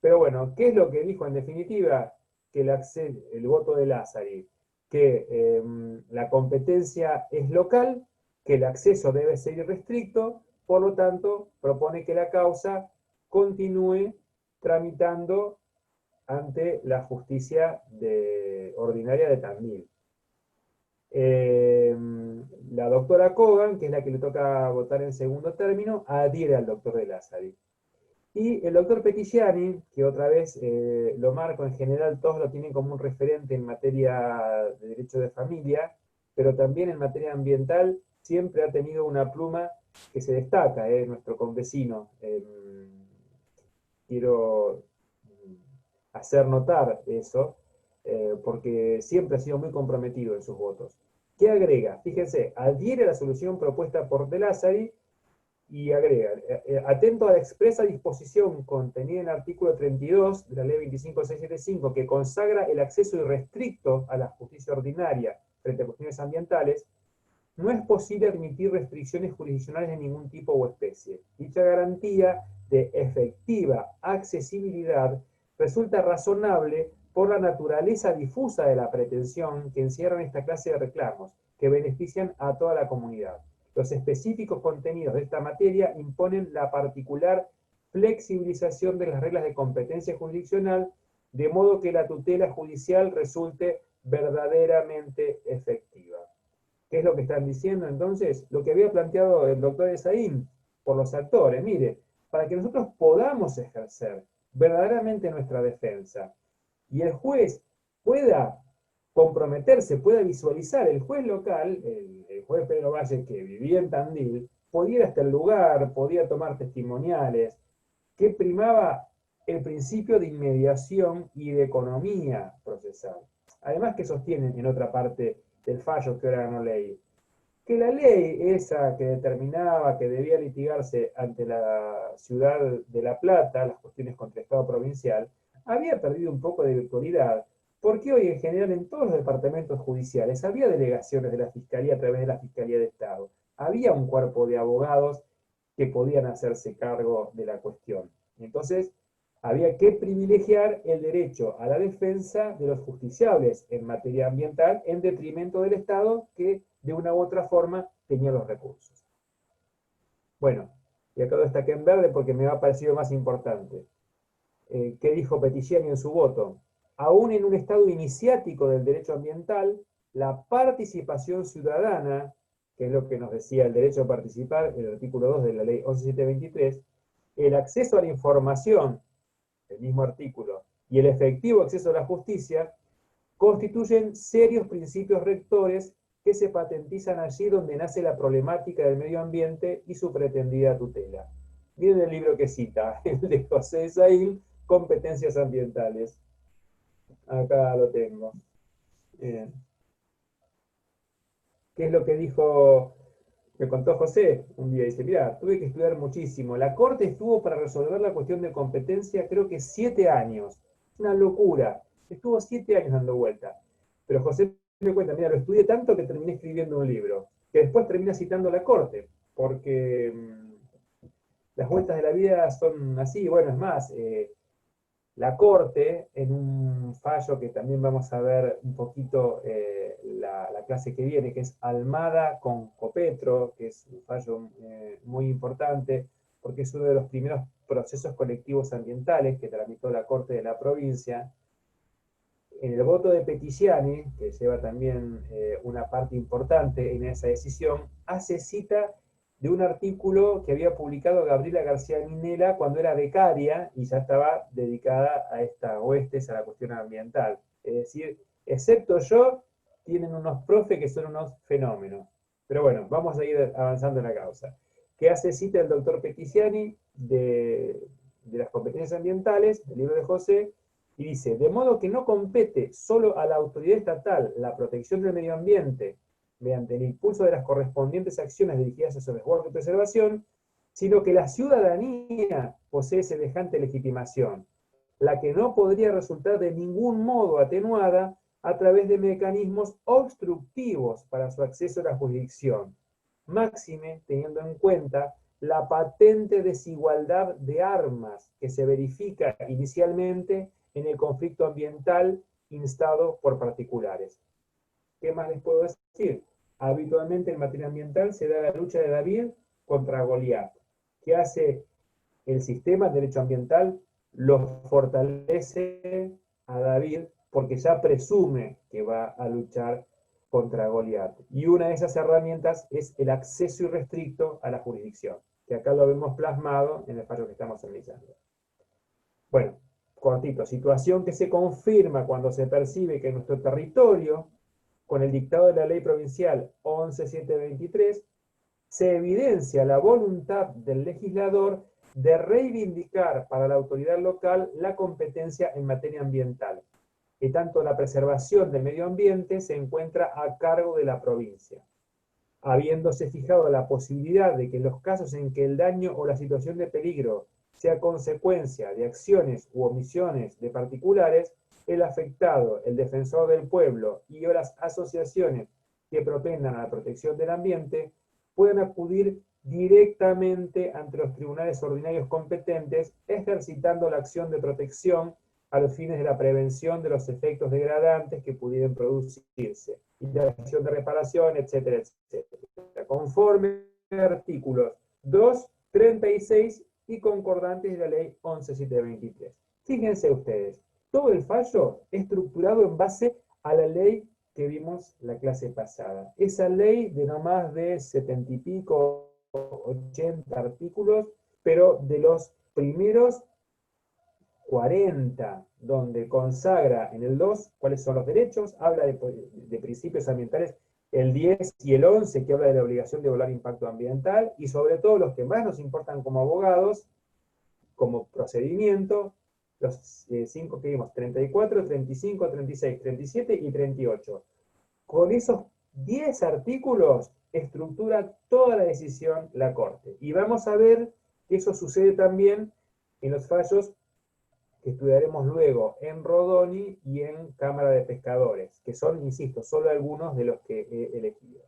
Pero bueno, ¿qué es lo que dijo en definitiva? Que el voto de Lázari, que la competencia es local, que el acceso debe ser irrestricto, por lo tanto, propone que la causa continúe tramitando ante la justicia ordinaria de Tandil. La doctora Kogan, que es la que le toca votar en segundo término, adhiere al doctor de Lázari. Y el doctor Pettigiani, que otra vez lo marco, en general todos lo tienen como un referente en materia de derecho de familia, pero también en materia ambiental siempre ha tenido una pluma que se destaca, nuestro convecino. Quiero hacer notar eso, porque siempre ha sido muy comprometido en sus votos. ¿Qué agrega? Fíjense, adhiere a la solución propuesta por De Lázari y agrega, atento a la expresa disposición contenida en el artículo 32 de la ley 25.675, que consagra el acceso irrestricto a la justicia ordinaria frente a cuestiones ambientales, no es posible admitir restricciones jurisdiccionales de ningún tipo o especie. Dicha garantía de efectiva accesibilidad resulta razonable por la naturaleza difusa de la pretensión que encierran esta clase de reclamos, que benefician a toda la comunidad. Los específicos contenidos de esta materia imponen la particular flexibilización de las reglas de competencia jurisdiccional, de modo que la tutela judicial resulte verdaderamente efectiva. ¿Qué es lo que están diciendo entonces? Lo que había planteado el doctor Esaín por los actores. Mire, para que nosotros podamos ejercer verdaderamente nuestra defensa y el juez pueda comprometerse, pueda visualizar, el juez local, el juez Pedro Valle, que vivía en Tandil, podía ir hasta el lugar, podía tomar testimoniales, que primaba el principio de inmediación y de economía procesal. Además que sostienen en otra parte del fallo que ahora no leí, que la ley esa que determinaba que debía litigarse ante la ciudad de La Plata, las cuestiones contra el Estado provincial, había perdido un poco de virtualidad, porque hoy en general en todos los departamentos judiciales había delegaciones de la Fiscalía a través de la Fiscalía de Estado. Había un cuerpo de abogados que podían hacerse cargo de la cuestión. Entonces, había que privilegiar el derecho a la defensa de los justiciables en materia ambiental en detrimento del Estado que de una u otra forma tenía los recursos. Bueno, y acá lo destaqué en verde porque me ha parecido más importante. ¿Qué dijo Petitiani en su voto? Aún en un estado iniciático del derecho ambiental, la participación ciudadana, que es lo que nos decía el derecho a participar, el artículo 2 de la ley 11723, el acceso a la información, el mismo artículo, y el efectivo acceso a la justicia, constituyen serios principios rectores que se patentizan allí donde nace la problemática del medio ambiente y su pretendida tutela. Miren el libro que cita, el de José Esaín, Competencias Ambientales. Acá lo tengo. ¿Qué es lo que dijo, me contó José un día? Dice, mira, tuve que estudiar muchísimo. La Corte estuvo para resolver la cuestión de competencia creo que 7 años. Una locura. Estuvo 7 años dando vuelta. Pero José me cuenta, mira, lo estudié tanto que terminé escribiendo un libro, que después termina citando la Corte, porque las vueltas de la vida son así. Bueno, es más, la Corte, en un fallo que también vamos a ver un poquito la clase que viene, que es Almada con Copetro, que es un fallo muy importante, porque es uno de los primeros procesos colectivos ambientales que tramitó la Corte de la provincia. En el voto de Petitiani, que lleva también una parte importante en esa decisión, hace cita de un artículo que había publicado Gabriela García Minella cuando era becaria y ya estaba dedicada a esta huestes, a la cuestión ambiental. Es decir, excepto yo, tienen unos profes que son unos fenómenos. Pero bueno, vamos a ir avanzando en la causa. Que hace cita el doctor Petitiani de las competencias ambientales, del libro de José, y dice, de modo que no compete solo a la autoridad estatal la protección del medio ambiente mediante el impulso de las correspondientes acciones dirigidas a su resguardo y preservación, sino que la ciudadanía posee semejante legitimación, la que no podría resultar de ningún modo atenuada a través de mecanismos obstructivos para su acceso a la jurisdicción, máxime teniendo en cuenta la patente desigualdad de armas que se verifica inicialmente en el conflicto ambiental instado por particulares. ¿Qué más les puedo decir? Habitualmente en materia ambiental se da la lucha de David contra Goliat. ¿Qué hace el sistema de derecho ambiental? Lo fortalece a David porque ya presume que va a luchar contra Goliat. Y una de esas herramientas es el acceso irrestricto a la jurisdicción, que acá lo vemos plasmado en el fallo que estamos analizando. Bueno, cortito, situación que se confirma cuando se percibe que en nuestro territorio, con el dictado de la ley provincial 11723, se evidencia la voluntad del legislador de reivindicar para la autoridad local la competencia en materia ambiental, que tanto la preservación del medio ambiente se encuentra a cargo de la provincia, habiéndose fijado la posibilidad de que en los casos en que el daño o la situación de peligro sea consecuencia de acciones u omisiones de particulares, el afectado, el defensor del pueblo y o las asociaciones que propendan a la protección del ambiente puedan acudir directamente ante los tribunales ordinarios competentes, ejercitando la acción de protección a los fines de la prevención de los efectos degradantes que pudieran producirse, y la acción de reparación, etcétera, etcétera, conforme a artículos 2, 36 y concordantes de la ley 11723. Fíjense ustedes, todo el fallo estructurado en base a la ley que vimos la clase pasada. Esa ley de no más de 70 y pico, 80 artículos, pero de los primeros 40, donde consagra en el 2 cuáles son los derechos, habla de principios ambientales, el 10 y el 11, que habla de la obligación de evaluar impacto ambiental, y sobre todo los que más nos importan como abogados, como procedimiento, los 5 que vimos, 34, 35, 36, 37 y 38. Con esos 10 artículos estructura toda la decisión la Corte. Y vamos a ver que eso sucede también en los fallos que estudiaremos luego en Rodoni y en Cámara de Pescadores, que son, insisto, solo algunos de los que he elegido.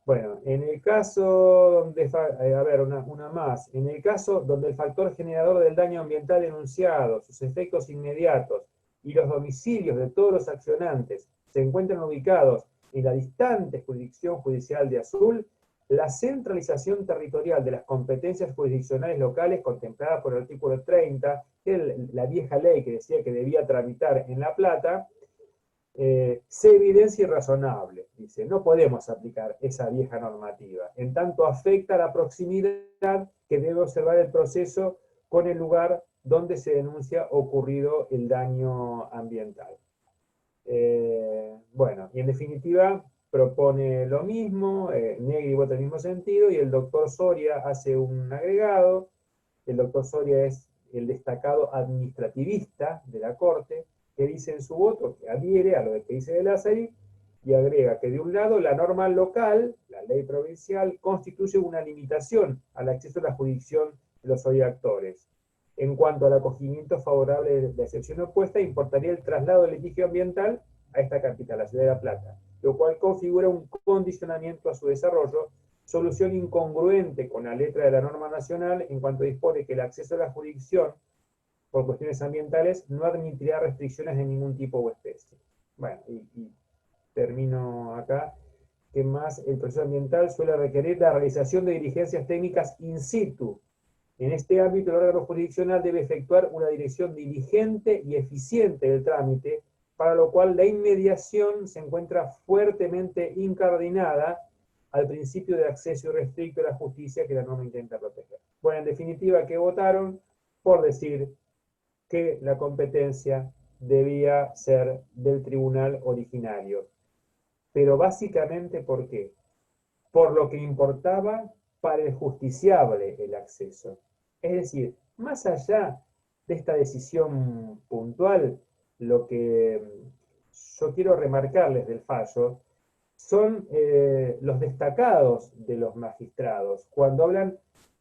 Bueno, en el caso donde, a ver, una más, en el caso donde el factor generador del daño ambiental denunciado, sus efectos inmediatos y los domicilios de todos los accionantes se encuentran ubicados en la distante jurisdicción judicial de Azul, la centralización territorial de las competencias jurisdiccionales locales contempladas por el artículo 30, que es la vieja ley que decía que debía tramitar en La Plata, se evidencia irrazonable. Dice, no podemos aplicar esa vieja normativa, en tanto afecta la proximidad que debe observar el proceso con el lugar donde se denuncia ocurrido el daño ambiental. Bueno, y en definitiva propone lo mismo, Negri vota en el mismo sentido, y el doctor Soria hace un agregado. El doctor Soria es el destacado administrativista de la Corte, que dice en su voto que adhiere a lo que dice de Lázari, y agrega que de un lado la norma local, la ley provincial, constituye una limitación al acceso a la jurisdicción de los hoy actores. En cuanto al acogimiento favorable de la excepción opuesta, importaría el traslado del litigio ambiental a esta capital, la ciudad de La Plata, lo cual configura un condicionamiento a su desarrollo, solución incongruente con la letra de la norma nacional en cuanto dispone que el acceso a la jurisdicción por cuestiones ambientales no admitirá restricciones de ningún tipo o especie. Bueno, y termino acá. ¿Qué más? El proceso ambiental suele requerir la realización de diligencias técnicas in situ. En este ámbito, el órgano jurisdiccional debe efectuar una dirección diligente y eficiente del trámite, para lo cual la inmediación se encuentra fuertemente incardinada al principio de acceso irrestricto a la justicia que la norma intenta proteger. Bueno, en definitiva, ¿qué votaron? Por decir que la competencia debía ser del tribunal originario. Pero básicamente, ¿por qué? Por lo que importaba para el justiciable el acceso. Es decir, más allá de esta decisión puntual, lo que yo quiero remarcarles del fallo son los destacados de los magistrados, cuando hablan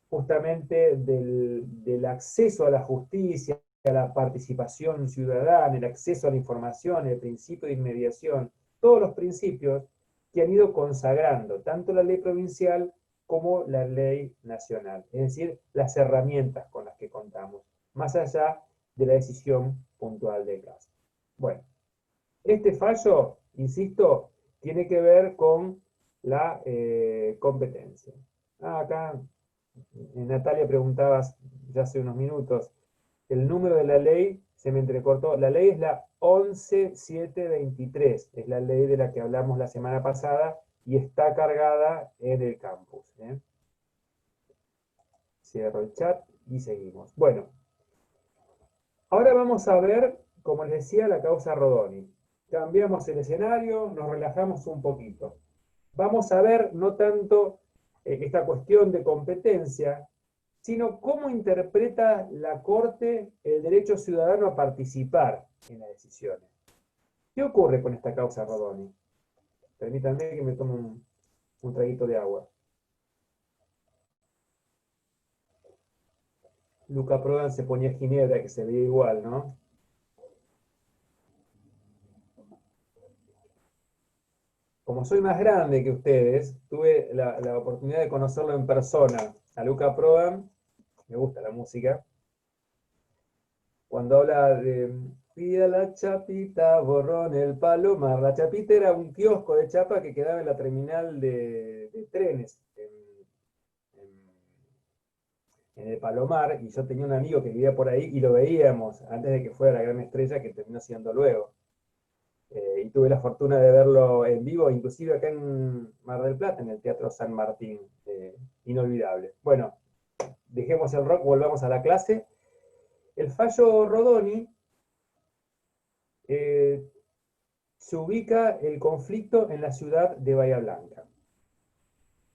justamente del acceso a la justicia, a la participación ciudadana, el acceso a la información, el principio de inmediación, todos los principios que han ido consagrando tanto la ley provincial como la ley nacional, es decir, las herramientas con las que contamos, más allá de la decisión puntual del caso. Bueno, este fallo, insisto, tiene que ver con la competencia. Acá Natalia preguntabas ya hace unos minutos, el número de la ley se me entrecortó. La ley es la 11723, es la ley de la que hablamos la semana pasada y está cargada en el campus. Cierro el chat y seguimos. Bueno, ahora vamos a ver, como les decía, la causa Rodoni. Cambiamos el escenario, nos relajamos un poquito. Vamos a ver no tanto esta cuestión de competencia, sino cómo interpreta la Corte el derecho ciudadano a participar en las decisiones. ¿Qué ocurre con esta causa Rodoni? Permítanme que me tome un traguito de agua. Luca Prodan se ponía ginebra, que se veía igual, ¿no? Como como soy más grande que ustedes, tuve la oportunidad de conocerlo en persona, a Luca Prodan, me gusta la música, cuando habla de fui a la Chapita, borrón el Palomar. La Chapita era un kiosco de chapa que quedaba en la terminal de trenes en el Palomar, y yo tenía un amigo que vivía por ahí y lo veíamos antes de que fuera la gran estrella que terminó siendo luego. Y tuve la fortuna de verlo en vivo, inclusive acá en Mar del Plata, en el Teatro San Martín. Inolvidable. Bueno, dejemos el rock, volvamos a la clase. El fallo Rodoni, se ubica el conflicto en la ciudad de Bahía Blanca.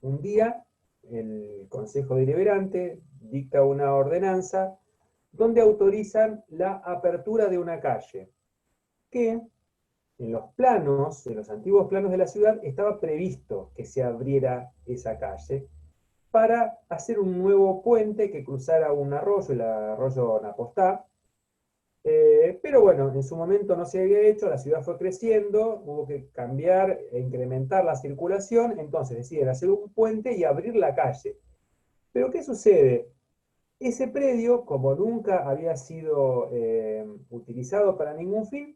Un día, el Consejo Deliberante dicta una ordenanza donde autorizan la apertura de una calle, que en los planos, en los antiguos planos de la ciudad, estaba previsto que se abriera esa calle para hacer un nuevo puente que cruzara un arroyo, el arroyo Napostá. Pero bueno, en su momento no se había hecho, la ciudad fue creciendo, hubo que cambiar e incrementar la circulación, entonces deciden hacer un puente y abrir la calle. Pero ¿qué sucede? Ese predio, como nunca había sido utilizado para ningún fin,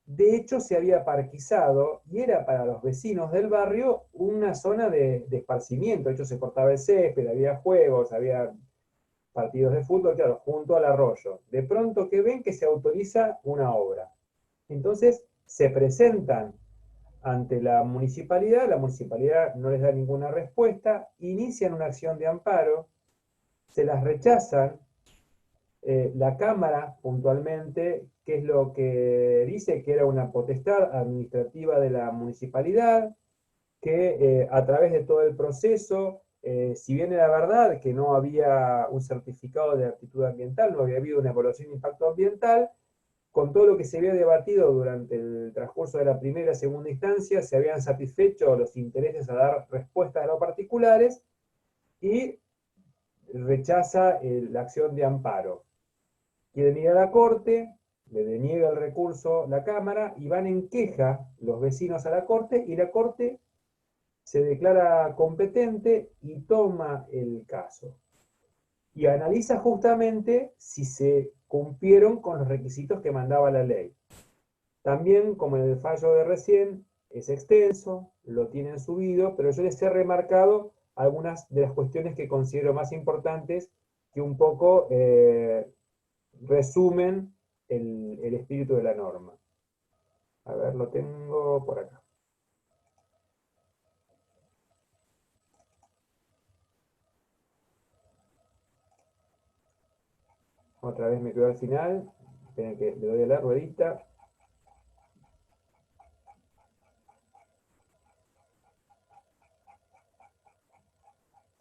de hecho se había parquizado y era para los vecinos del barrio una zona de esparcimiento. De hecho se cortaba el césped, había juegos, había partidos de fútbol, claro, junto al arroyo. De pronto que ven que se autoriza una obra. Entonces se presentan ante la municipalidad no les da ninguna respuesta, inician una acción de amparo, se las rechazan, la Cámara puntualmente, que es lo que dice que era una potestad administrativa de la municipalidad, que a través de todo el proceso, si bien era verdad que no había un certificado de aptitud ambiental, no había habido una evaluación de impacto ambiental, con todo lo que se había debatido durante el transcurso de la primera y segunda instancia, se habían satisfecho los intereses a dar respuestas a los particulares y rechaza la acción de amparo. Quieren ir a la Corte, le deniega el recurso la Cámara y van en queja los vecinos a la Corte y la Corte se declara competente y toma el caso. Y analiza justamente si se cumplieron con los requisitos que mandaba la ley. También, como en el fallo de recién, es extenso, lo tienen subido, pero yo les he remarcado algunas de las cuestiones que considero más importantes que un poco resumen el espíritu de la norma. A ver, lo tengo por acá. Otra vez me quedo al final. Esperen que le doy a la ruedita.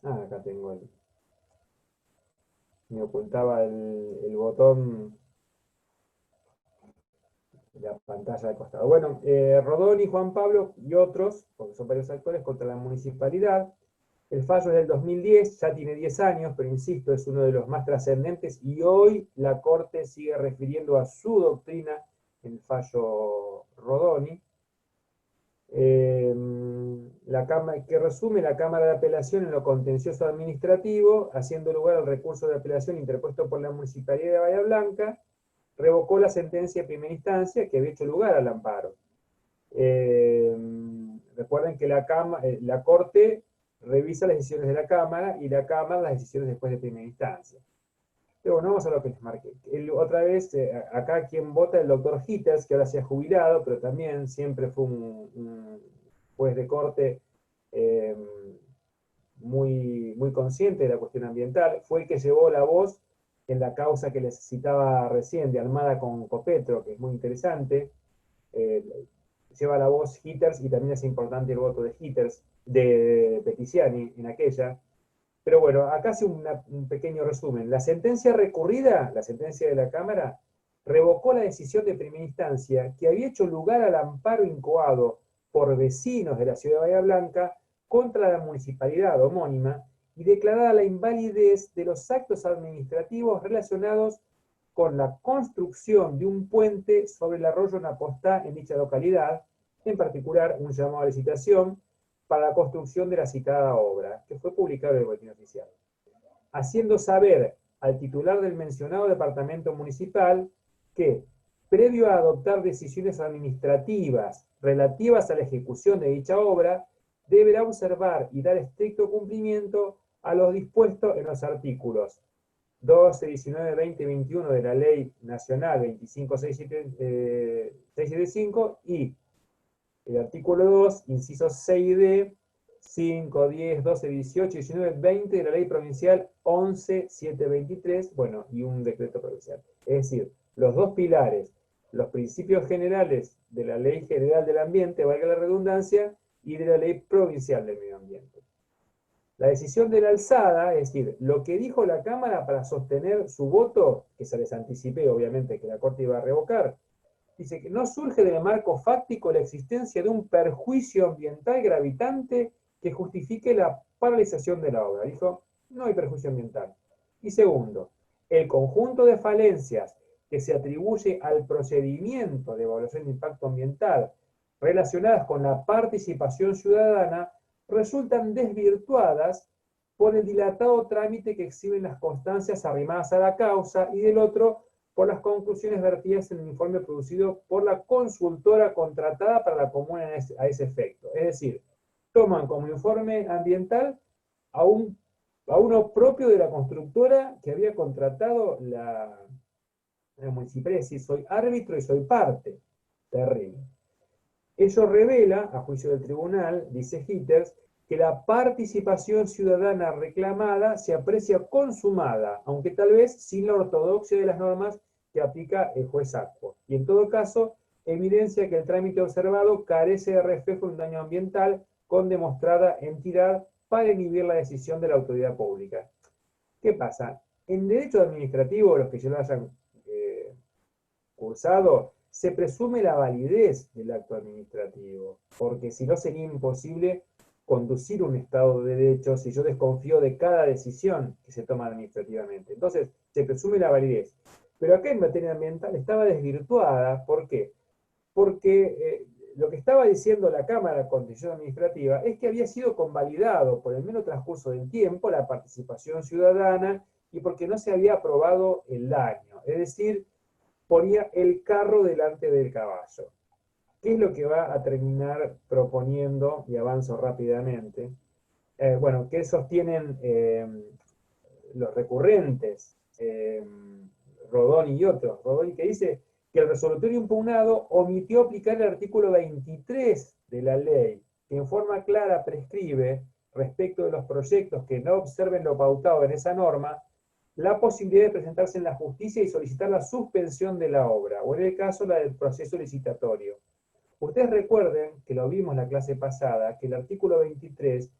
Acá tengo me ocultaba el botón de la pantalla de costado. Bueno, Rodoni, Juan Pablo y otros, porque son varios actores, contra la municipalidad. El fallo es del 2010, ya tiene 10 años, pero insisto, es uno de los más trascendentes y hoy la Corte sigue refiriendo a su doctrina, el fallo Rodoni. Que resume la Cámara de Apelación en lo contencioso administrativo, haciendo lugar al recurso de apelación interpuesto por la Municipalidad de Bahía Blanca, revocó la sentencia de primera instancia que había hecho lugar al amparo. Recuerden que la Corte revisa las decisiones de la Cámara y la Cámara las decisiones después de primera instancia. Pero bueno, vamos a lo que les marqué. Otra vez, acá quien vota el doctor Hitters, que ahora se ha jubilado, pero también siempre fue un juez de corte muy consciente de la cuestión ambiental, fue el que llevó la voz en la causa que les citaba recién, de Almada con Copetro, que es muy interesante. Lleva la voz Hitters y también es importante el voto de Hitters, de Petiziani en aquella. Pero bueno, acá hace un pequeño resumen. La sentencia recurrida, la sentencia de la Cámara, revocó la decisión de primera instancia que había hecho lugar al amparo incoado por vecinos de la ciudad de Bahía Blanca contra la municipalidad homónima y declarada la invalidez de los actos administrativos relacionados con la construcción de un puente sobre el arroyo Napostá en dicha localidad, en particular un llamado a licitación para la construcción de la citada obra, que fue publicado en el Boletín Oficial, haciendo saber al titular del mencionado departamento municipal que, previo a adoptar decisiones administrativas relativas a la ejecución de dicha obra, deberá observar y dar estricto cumplimiento a lo dispuesto en los artículos 12, 19, 20 21 de la Ley Nacional 25675 y el artículo 2, incisos 6D, 5, 10, 12, 18, 19, 20 de la Ley Provincial 11723, bueno, y un decreto provincial. Es decir, los dos pilares, los principios generales de la Ley General del Ambiente, valga la redundancia, y de la Ley Provincial del Medio Ambiente. La decisión de la alzada, es decir, lo que dijo la Cámara para sostener su voto, que se les anticipé obviamente que la Corte iba a revocar, dice que no surge del marco fáctico la existencia de un perjuicio ambiental gravitante que justifique la paralización de la obra. Dijo, no hay perjuicio ambiental. Y segundo, el conjunto de falencias que se atribuye al procedimiento de evaluación de impacto ambiental relacionadas con la participación ciudadana resultan desvirtuadas por el dilatado trámite que exhiben las constancias arrimadas a la causa y del otro por las conclusiones vertidas en el informe producido por la consultora contratada para la comuna a ese efecto. Es decir, toman como informe ambiental a uno propio de la constructora que había contratado la municipalidad, es decir, soy árbitro y soy parte. Terrible. Ello revela, a juicio del tribunal, dice Hitters, que la participación ciudadana reclamada se aprecia consumada, aunque tal vez sin la ortodoxia de las normas que aplica el juez Acquo. Y en todo caso, evidencia que el trámite observado carece de reflejo en un daño ambiental con demostrada entidad para inhibir la decisión de la autoridad pública. ¿Qué pasa? En derecho administrativo, los que ya lo hayan cursado, se presume la validez del acto administrativo, porque si no sería imposible conducir un Estado de Derecho si yo desconfío de cada decisión que se toma administrativamente. Entonces, se presume la validez. Pero acá en materia ambiental estaba desvirtuada. ¿Por qué? Porque lo que estaba diciendo la Cámara con decisión administrativa es que había sido convalidado por el mero transcurso del tiempo la participación ciudadana y porque no se había aprobado el daño. Es decir, ponía el carro delante del caballo. ¿Qué es lo que va a terminar proponiendo, y avanzo rápidamente? Bueno, ¿qué sostienen los recurrentes, Rodón y otros? Rodón, que dice que el resolutorio impugnado omitió aplicar el artículo 23 de la ley, que en forma clara prescribe, respecto de los proyectos que no observen lo pautado en esa norma, la posibilidad de presentarse en la justicia y solicitar la suspensión de la obra, o en el caso la del proceso licitatorio. Ustedes recuerden, que lo vimos en la clase pasada, que el artículo 23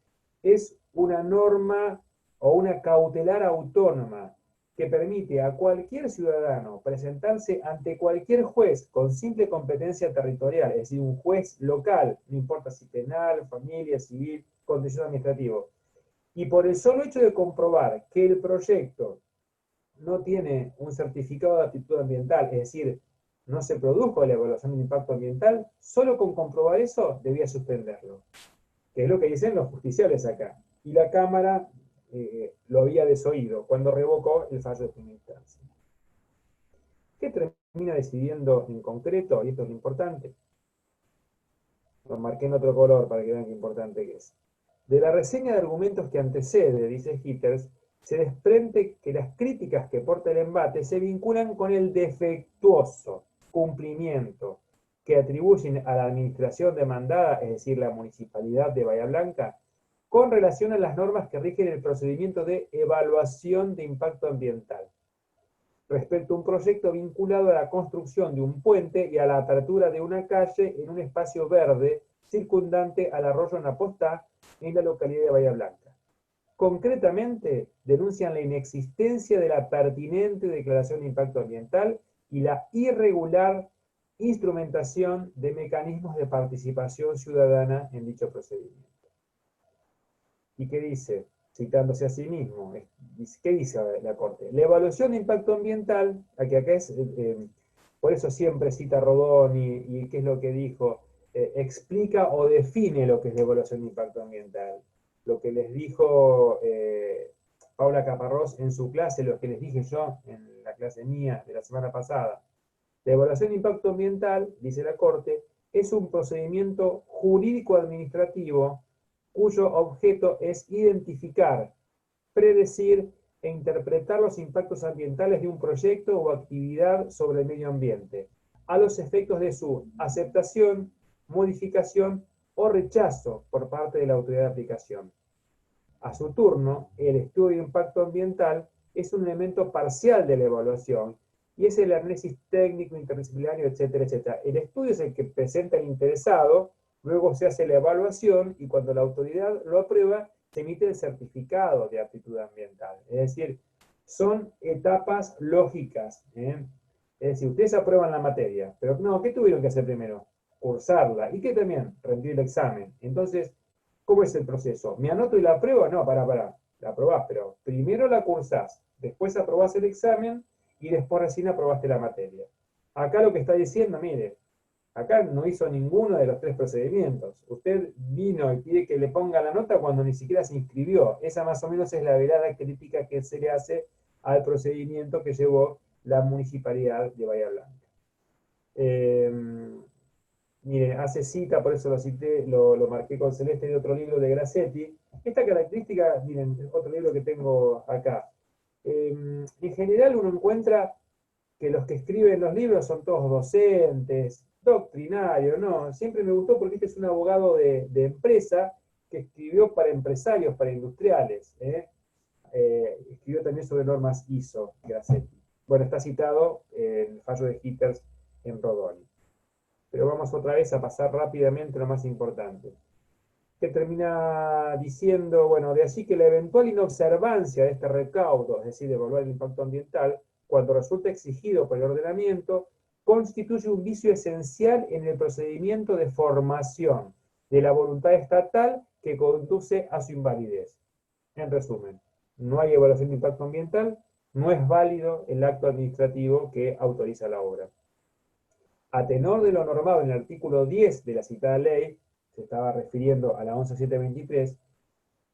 es una norma o una cautelar autónoma que permite a cualquier ciudadano presentarse ante cualquier juez con simple competencia territorial, es decir, un juez local, no importa si penal, familia, civil, contencioso administrativo, y por el solo hecho de comprobar que el proyecto no tiene un certificado de aptitud ambiental, es decir, no se produjo la evaluación de impacto ambiental, solo con comprobar eso debía suspenderlo, que es lo que dicen los justiciales acá. Y la Cámara lo había desoído cuando revocó el fallo de primera instancia. ¿Qué termina decidiendo en concreto? Y esto es lo importante. Lo marqué en otro color para que vean qué importante que es. De la reseña de argumentos que antecede, dice Hitters, se desprende que las críticas que porta el embate se vinculan con el defectuoso cumplimiento que atribuyen a la administración demandada, es decir, la Municipalidad de Bahía Blanca, con relación a las normas que rigen el procedimiento de evaluación de impacto ambiental, respecto a un proyecto vinculado a la construcción de un puente y a la apertura de una calle en un espacio verde circundante al arroyo Napostá, en la localidad de Bahía Blanca. Concretamente, denuncian la inexistencia de la pertinente declaración de impacto ambiental y la irregular instrumentación de mecanismos de participación ciudadana en dicho procedimiento. ¿Y qué dice? Citándose a sí mismo, ¿qué dice la Corte? La evaluación de impacto ambiental, aquí acá es, por eso siempre cita Rodón y qué es lo que dijo, explica o define lo que es la evaluación de impacto ambiental. Lo que les dijo Paula Caparrós en su clase, lo que les dije yo en la clase mía de la semana pasada. La evaluación de impacto ambiental, dice la Corte, es un procedimiento jurídico-administrativo cuyo objeto es identificar, predecir e interpretar los impactos ambientales de un proyecto o actividad sobre el medio ambiente, a los efectos de su aceptación, modificación o rechazo por parte de la autoridad de aplicación. A su turno, el estudio de impacto ambiental es un elemento parcial de la evaluación y es el análisis técnico, interdisciplinario, etcétera, etcétera. El estudio es el que presenta el interesado, luego se hace la evaluación y cuando la autoridad lo aprueba, se emite el certificado de aptitud ambiental. Es decir, son etapas lógicas. Es decir, ustedes aprueban la materia, pero no, ¿qué tuvieron que hacer primero? Cursarla. ¿Y qué también? Rendir el examen. Entonces, ¿cómo es el proceso? ¿Me anoto y la apruebo? No, pará. La aprobás, pero primero la cursás, después aprobás el examen y después recién aprobaste la materia. Acá lo que está diciendo, mire, acá no hizo ninguno de los tres procedimientos. Usted vino y pide que le ponga la nota cuando ni siquiera se inscribió. Esa más o menos es la velada crítica que se le hace al procedimiento que llevó la Municipalidad de Bahía Blanca. Miren, hace cita, por eso lo cité, lo marqué con celeste de otro libro de Grassetti. Esta característica, miren, otro libro que tengo acá. En general uno encuentra que los que escriben los libros son todos docentes, doctrinarios, ¿no? Siempre me gustó porque este es un abogado de empresa que escribió para empresarios, para industriales. Escribió también sobre normas ISO, Grassetti. Bueno, está citado en el fallo de Hitters en Rodoni. Pero vamos otra vez a pasar rápidamente lo más importante. Que termina diciendo, bueno, de así que la eventual inobservancia de este recaudo, es decir, de evaluar el impacto ambiental, cuando resulta exigido por el ordenamiento, constituye un vicio esencial en el procedimiento de formación de la voluntad estatal que conduce a su invalidez. En resumen, no hay evaluación de impacto ambiental, no es válido el acto administrativo que autoriza la obra. A tenor de lo normado en el artículo 10 de la citada ley, se estaba refiriendo a la 11723,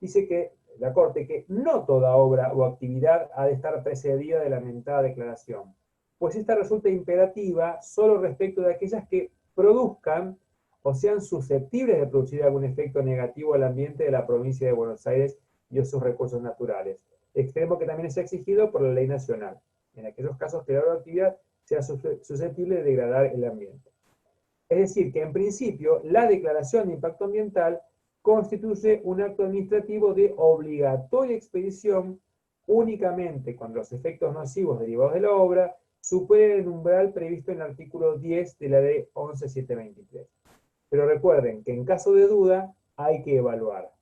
dice que la Corte que no toda obra o actividad ha de estar precedida de la mentada declaración, pues esta resulta imperativa solo respecto de aquellas que produzcan o sean susceptibles de producir algún efecto negativo al ambiente de la provincia de Buenos Aires y a sus recursos naturales, extremo que también es exigido por la ley nacional, en aquellos casos que la obra o actividad sea susceptible de degradar el ambiente. Es decir, que en principio la declaración de impacto ambiental constituye un acto administrativo de obligatoria expedición únicamente cuando los efectos nocivos derivados de la obra superen el umbral previsto en el artículo 10 de la ley 11723. Pero recuerden que en caso de duda hay que evaluar.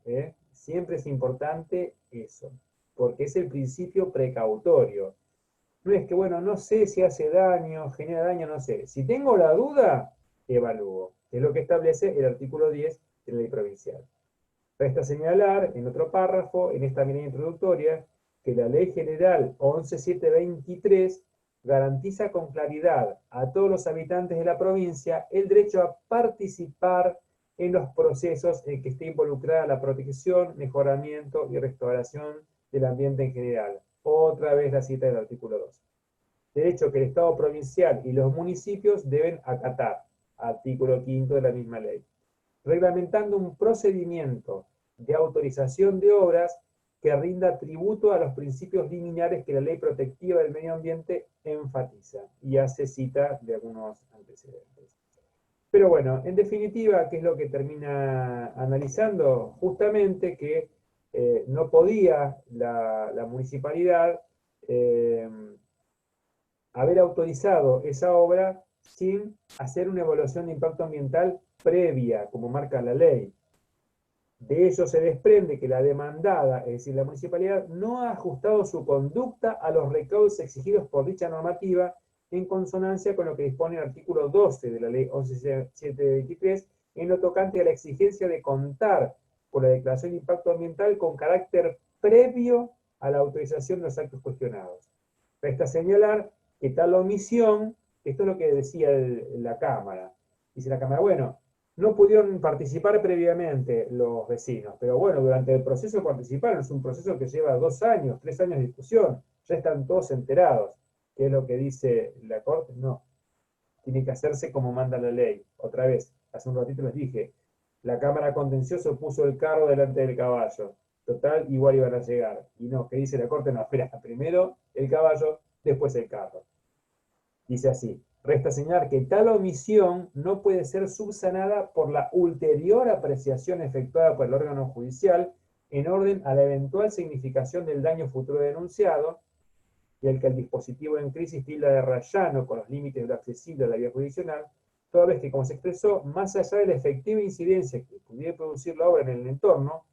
Siempre es importante eso, porque es el principio precautorio. No es que, bueno, no sé si hace daño, genera daño, no sé. Si tengo la duda, evalúo. Es lo que establece el artículo 10 de la ley provincial. Resta señalar, en otro párrafo, en esta medida introductoria, que la Ley General 11723 garantiza con claridad a todos los habitantes de la provincia el derecho a participar en los procesos en que esté involucrada la protección, mejoramiento y restauración del ambiente en general. Otra vez la cita del artículo 2. Derecho que el Estado provincial y los municipios deben acatar. Artículo 5 de la misma ley. Reglamentando un procedimiento de autorización de obras que rinda tributo a los principios liminares que la ley protectiva del medio ambiente enfatiza y hace cita de algunos antecedentes. Pero bueno, en definitiva, ¿qué es lo que termina analizando? Justamente que no podía la municipalidad haber autorizado esa obra sin hacer una evaluación de impacto ambiental previa, como marca la ley. De ello se desprende que la demandada, es decir, la municipalidad, no ha ajustado su conducta a los recaudos exigidos por dicha normativa en consonancia con lo que dispone el artículo 12 de la ley 11723 en lo tocante a la exigencia de contar con la declaración de impacto ambiental con carácter previo a la autorización de los actos cuestionados. Resta señalar que tal omisión, esto es lo que decía la Cámara, dice la Cámara, bueno, No pudieron participar previamente los vecinos, pero bueno, durante el proceso participaron, es un proceso que lleva 2 años, 3 años de discusión, ya están todos enterados. ¿Qué es lo que dice la Corte? No, tiene que hacerse como manda la ley. Otra vez, hace un ratito les dije, la Cámara Contencioso puso el carro delante del caballo. Total, igual iban a llegar. Y no, ¿qué dice la Corte? No, espera, primero el caballo, después el carro. Dice así, resta señalar que tal omisión no puede ser subsanada por la ulterior apreciación efectuada por el órgano judicial en orden a la eventual significación del daño futuro denunciado, y el que el dispositivo en crisis tilda de rayano con los límites de lo accesible a la vía jurisdiccional, toda vez que, como se expresó, más allá de la efectiva incidencia que pudiera producir la obra en el entorno,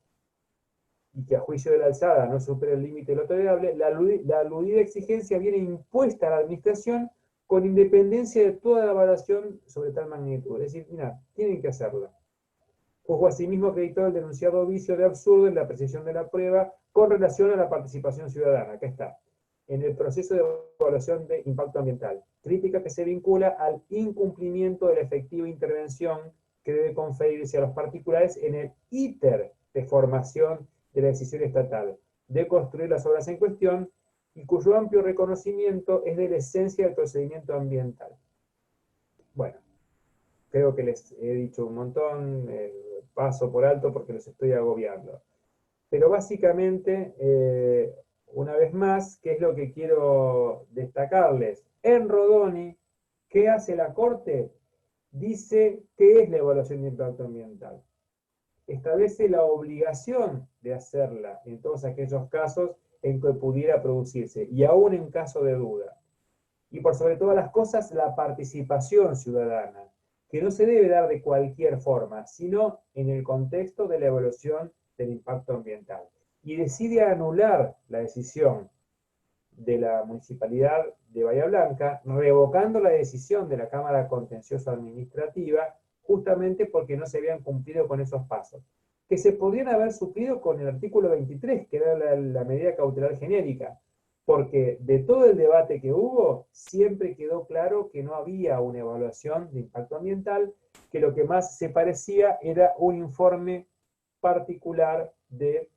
y que a juicio de la alzada no supere el límite de lo tolerable, la aludida exigencia viene impuesta a la administración con independencia de toda la evaluación sobre tal magnitud. Es decir, mira, tienen que hacerla. Juzgó asimismo acreditado el denunciado vicio de absurdo en la apreciación de la prueba con relación a la participación ciudadana. Acá está. En el proceso de evaluación de impacto ambiental. Crítica que se vincula al incumplimiento de la efectiva intervención que debe conferirse a los particulares en el íter de formación de la decisión estatal de construir las obras en cuestión y cuyo amplio reconocimiento es de la esencia del procedimiento ambiental. Bueno, creo que les he dicho un montón, paso por alto porque los estoy agobiando. Pero básicamente, una vez más, ¿qué es lo que quiero destacarles? En Rodoni, ¿qué hace la Corte? Dice qué es la evaluación de impacto ambiental. Establece la obligación de hacerla en todos aquellos casos en que pudiera producirse, y aún en caso de duda. Y por sobre todas las cosas, la participación ciudadana, que no se debe dar de cualquier forma, sino en el contexto de la evaluación del impacto ambiental. Y decide anular la decisión de la Municipalidad de Bahía Blanca, revocando la decisión de la Cámara Contencioso Administrativa, justamente porque no se habían cumplido con esos pasos, que se podrían haber suplido con el artículo 23, que era la medida cautelar genérica, porque de todo el debate que hubo, siempre quedó claro que no había una evaluación de impacto ambiental, que lo que más se parecía era un informe particular de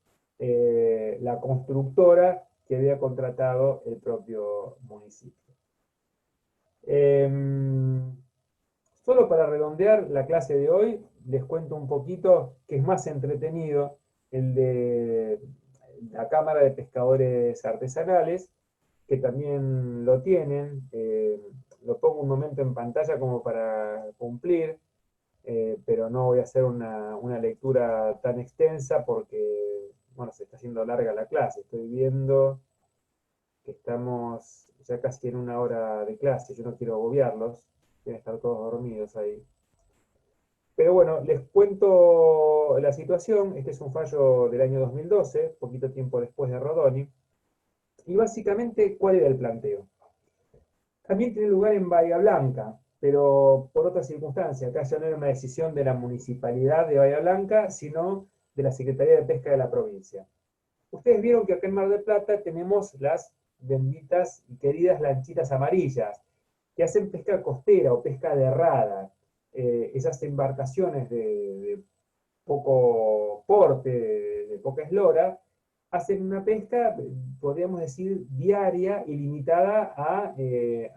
la constructora que había contratado el propio municipio. Solo para redondear la clase de hoy, les cuento un poquito que es más entretenido el de la Cámara de Pescadores Artesanales, que también lo tienen. Lo pongo un momento en pantalla como para cumplir, pero no voy a hacer una lectura tan extensa porque, bueno, se está haciendo larga la clase. Estoy viendo que estamos ya casi en 1 hora de clase, yo no quiero agobiarlos, deben estar todos dormidos ahí. Pero bueno, les cuento la situación. Este es un fallo del año 2012, poquito tiempo después de Rodoni. Y básicamente, ¿cuál era el planteo? También tiene lugar en Bahía Blanca, pero por otra circunstancia. Acá ya no era una decisión de la Municipalidad de Bahía Blanca, sino de la Secretaría de Pesca de la provincia. Ustedes vieron que acá en Mar del Plata tenemos las benditas y queridas lanchitas amarillas, que hacen pesca costera o pesca de errada. Esas embarcaciones de poco porte, de poca eslora, hacen una pesca, podríamos decir, diaria y limitada a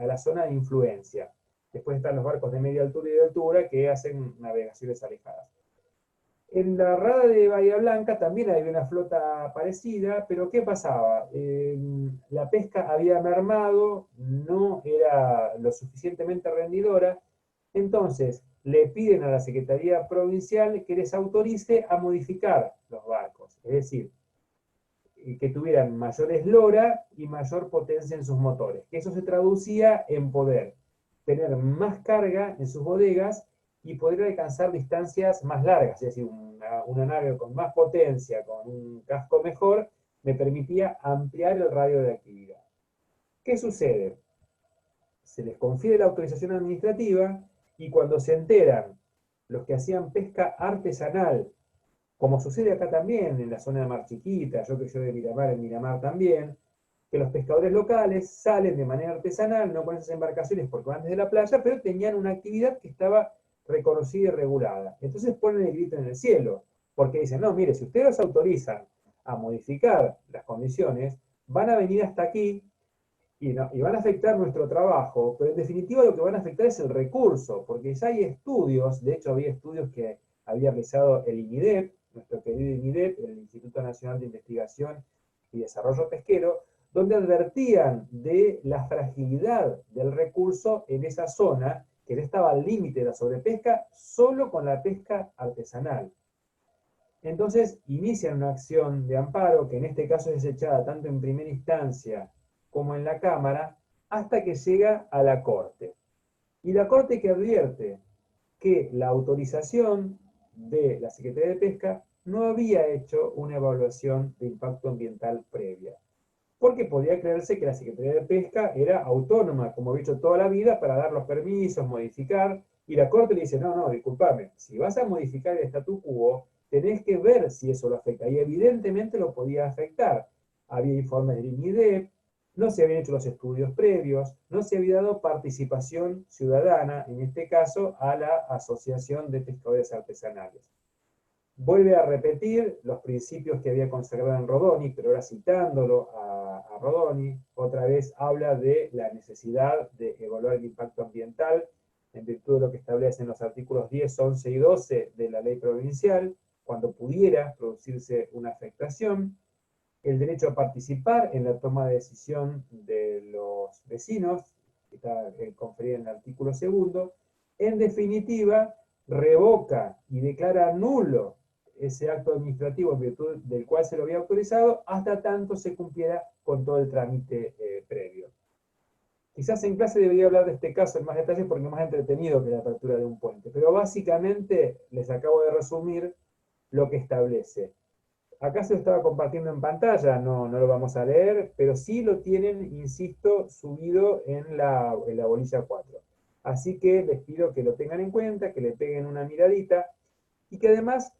la zona de influencia. Después están los barcos de media altura y de altura que hacen navegaciones alejadas. En la rada de Bahía Blanca también había una flota parecida, pero ¿qué pasaba? La pesca había mermado, no era lo suficientemente rendidora, entonces le piden a la Secretaría Provincial que les autorice a modificar los barcos, es decir, que tuvieran mayor eslora y mayor potencia en sus motores. Eso se traducía en poder tener más carga en sus bodegas y poder alcanzar distancias más largas, es decir, una nave con más potencia, con un casco mejor, me permitía ampliar el radio de actividad. ¿Qué sucede? Se les confiere la autorización administrativa y cuando se enteran los que hacían pesca artesanal, como sucede acá también en la zona de Mar Chiquita, yo que soy de Miramar, en Miramar también, que los pescadores locales salen de manera artesanal, no con esas embarcaciones porque van desde la playa, pero tenían una actividad que estaba reconocida y regulada. Entonces ponen el grito en el cielo, porque dicen, no, mire, si ustedes los autorizan a modificar las condiciones, van a venir hasta aquí y van a afectar nuestro trabajo, pero en definitiva lo que van a afectar es el recurso, porque ya hay estudios, de hecho había estudios que había realizado el INIDEP, nuestro querido INIDEP, el Instituto Nacional de Investigación y Desarrollo Pesquero, donde advertían de la fragilidad del recurso en esa zona, que no estaba al límite de la sobrepesca, solo con la pesca artesanal. Entonces inician una acción de amparo, que en este caso es desechada tanto en primera instancia como en la Cámara, hasta que llega a la Corte. Y la Corte que advierte que la autorización de la Secretaría de Pesca no había hecho una evaluación de impacto ambiental previa. Porque podía creerse que la Secretaría de Pesca era autónoma, como he dicho toda la vida, para dar los permisos, modificar, y la Corte le dice, no, no, discúlpame, si vas a modificar el statu quo, tenés que ver si eso lo afecta, y evidentemente lo podía afectar. Había informes del INIDEP, no se habían hecho los estudios previos, no se había dado participación ciudadana, en este caso, a la Asociación de Pescadores Artesanales. Vuelve a repetir los principios que había consagrado en Rodoni, pero ahora citándolo a Rodoni, otra vez habla de la necesidad de evaluar el impacto ambiental en virtud de lo que establecen los artículos 10, 11 y 12 de la ley provincial, cuando pudiera producirse una afectación, el derecho a participar en la toma de decisión de los vecinos, que está conferido en el artículo 2, en definitiva, revoca y declara nulo ese acto administrativo en virtud del cual se lo había autorizado, hasta tanto se cumpliera con todo el trámite previo. Quizás en clase debería hablar de este caso en más detalle porque es más entretenido que la apertura de un puente, pero básicamente les acabo de resumir lo que establece. Acá se lo estaba compartiendo en pantalla, no lo vamos a leer, pero sí lo tienen, insisto, subido en la bolilla 4. Así que les pido que lo tengan en cuenta, que le peguen una miradita y que además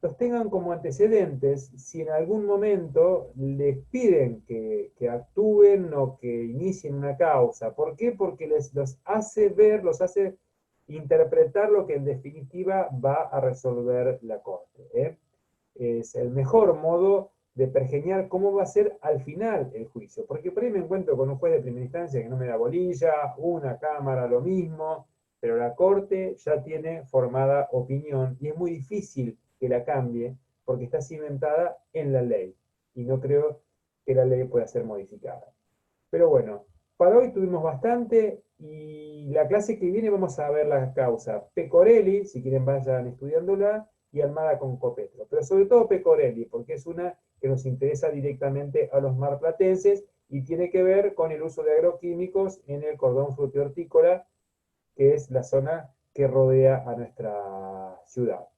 los tengan como antecedentes si en algún momento les piden que actúen o que inicien una causa. ¿Por qué? Porque los hace ver, los hace interpretar lo que en definitiva va a resolver la Corte, ¿eh? Es el mejor modo de pergeñar cómo va a ser al final el juicio, porque por ahí me encuentro con un juez de primera instancia que no me da bolilla, una cámara lo mismo, pero la Corte ya tiene formada opinión y es muy difícil que la cambie porque está cimentada en la ley y no creo que la ley pueda ser modificada. Pero bueno, para hoy tuvimos bastante y la clase que viene vamos a ver la causa Pecorelli, si quieren vayan estudiándola, y Almada con Copetro. Pero sobre todo Pecorelli, porque es una que nos interesa directamente a los marplatenses y tiene que ver con el uso de agroquímicos en el cordón frutihortícola, que es la zona que rodea a nuestra ciudad.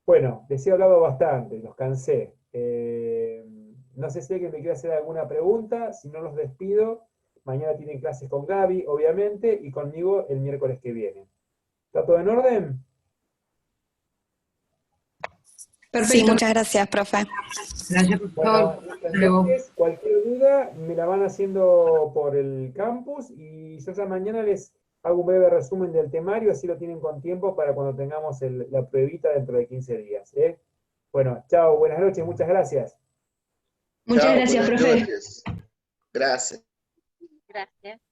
Bueno, les he hablado bastante, los cansé. No sé si alguien me quiere hacer alguna pregunta, si no los despido. Mañana tienen clases con Gaby, obviamente, y conmigo el miércoles que viene. ¿Está todo en orden? Perfecto. Sí, muchas gracias, profe. Gracias, profesor. Bueno, Luego. entonces, cualquier duda me la van haciendo por el campus y yo ya mañana les hago un breve resumen del temario, así lo tienen con tiempo para cuando tengamos la pruebita dentro de 15 días. Bueno, chao, buenas noches, muchas gracias. Muchas Chao, gracias, buenas profe. noches. Gracias. Gracias.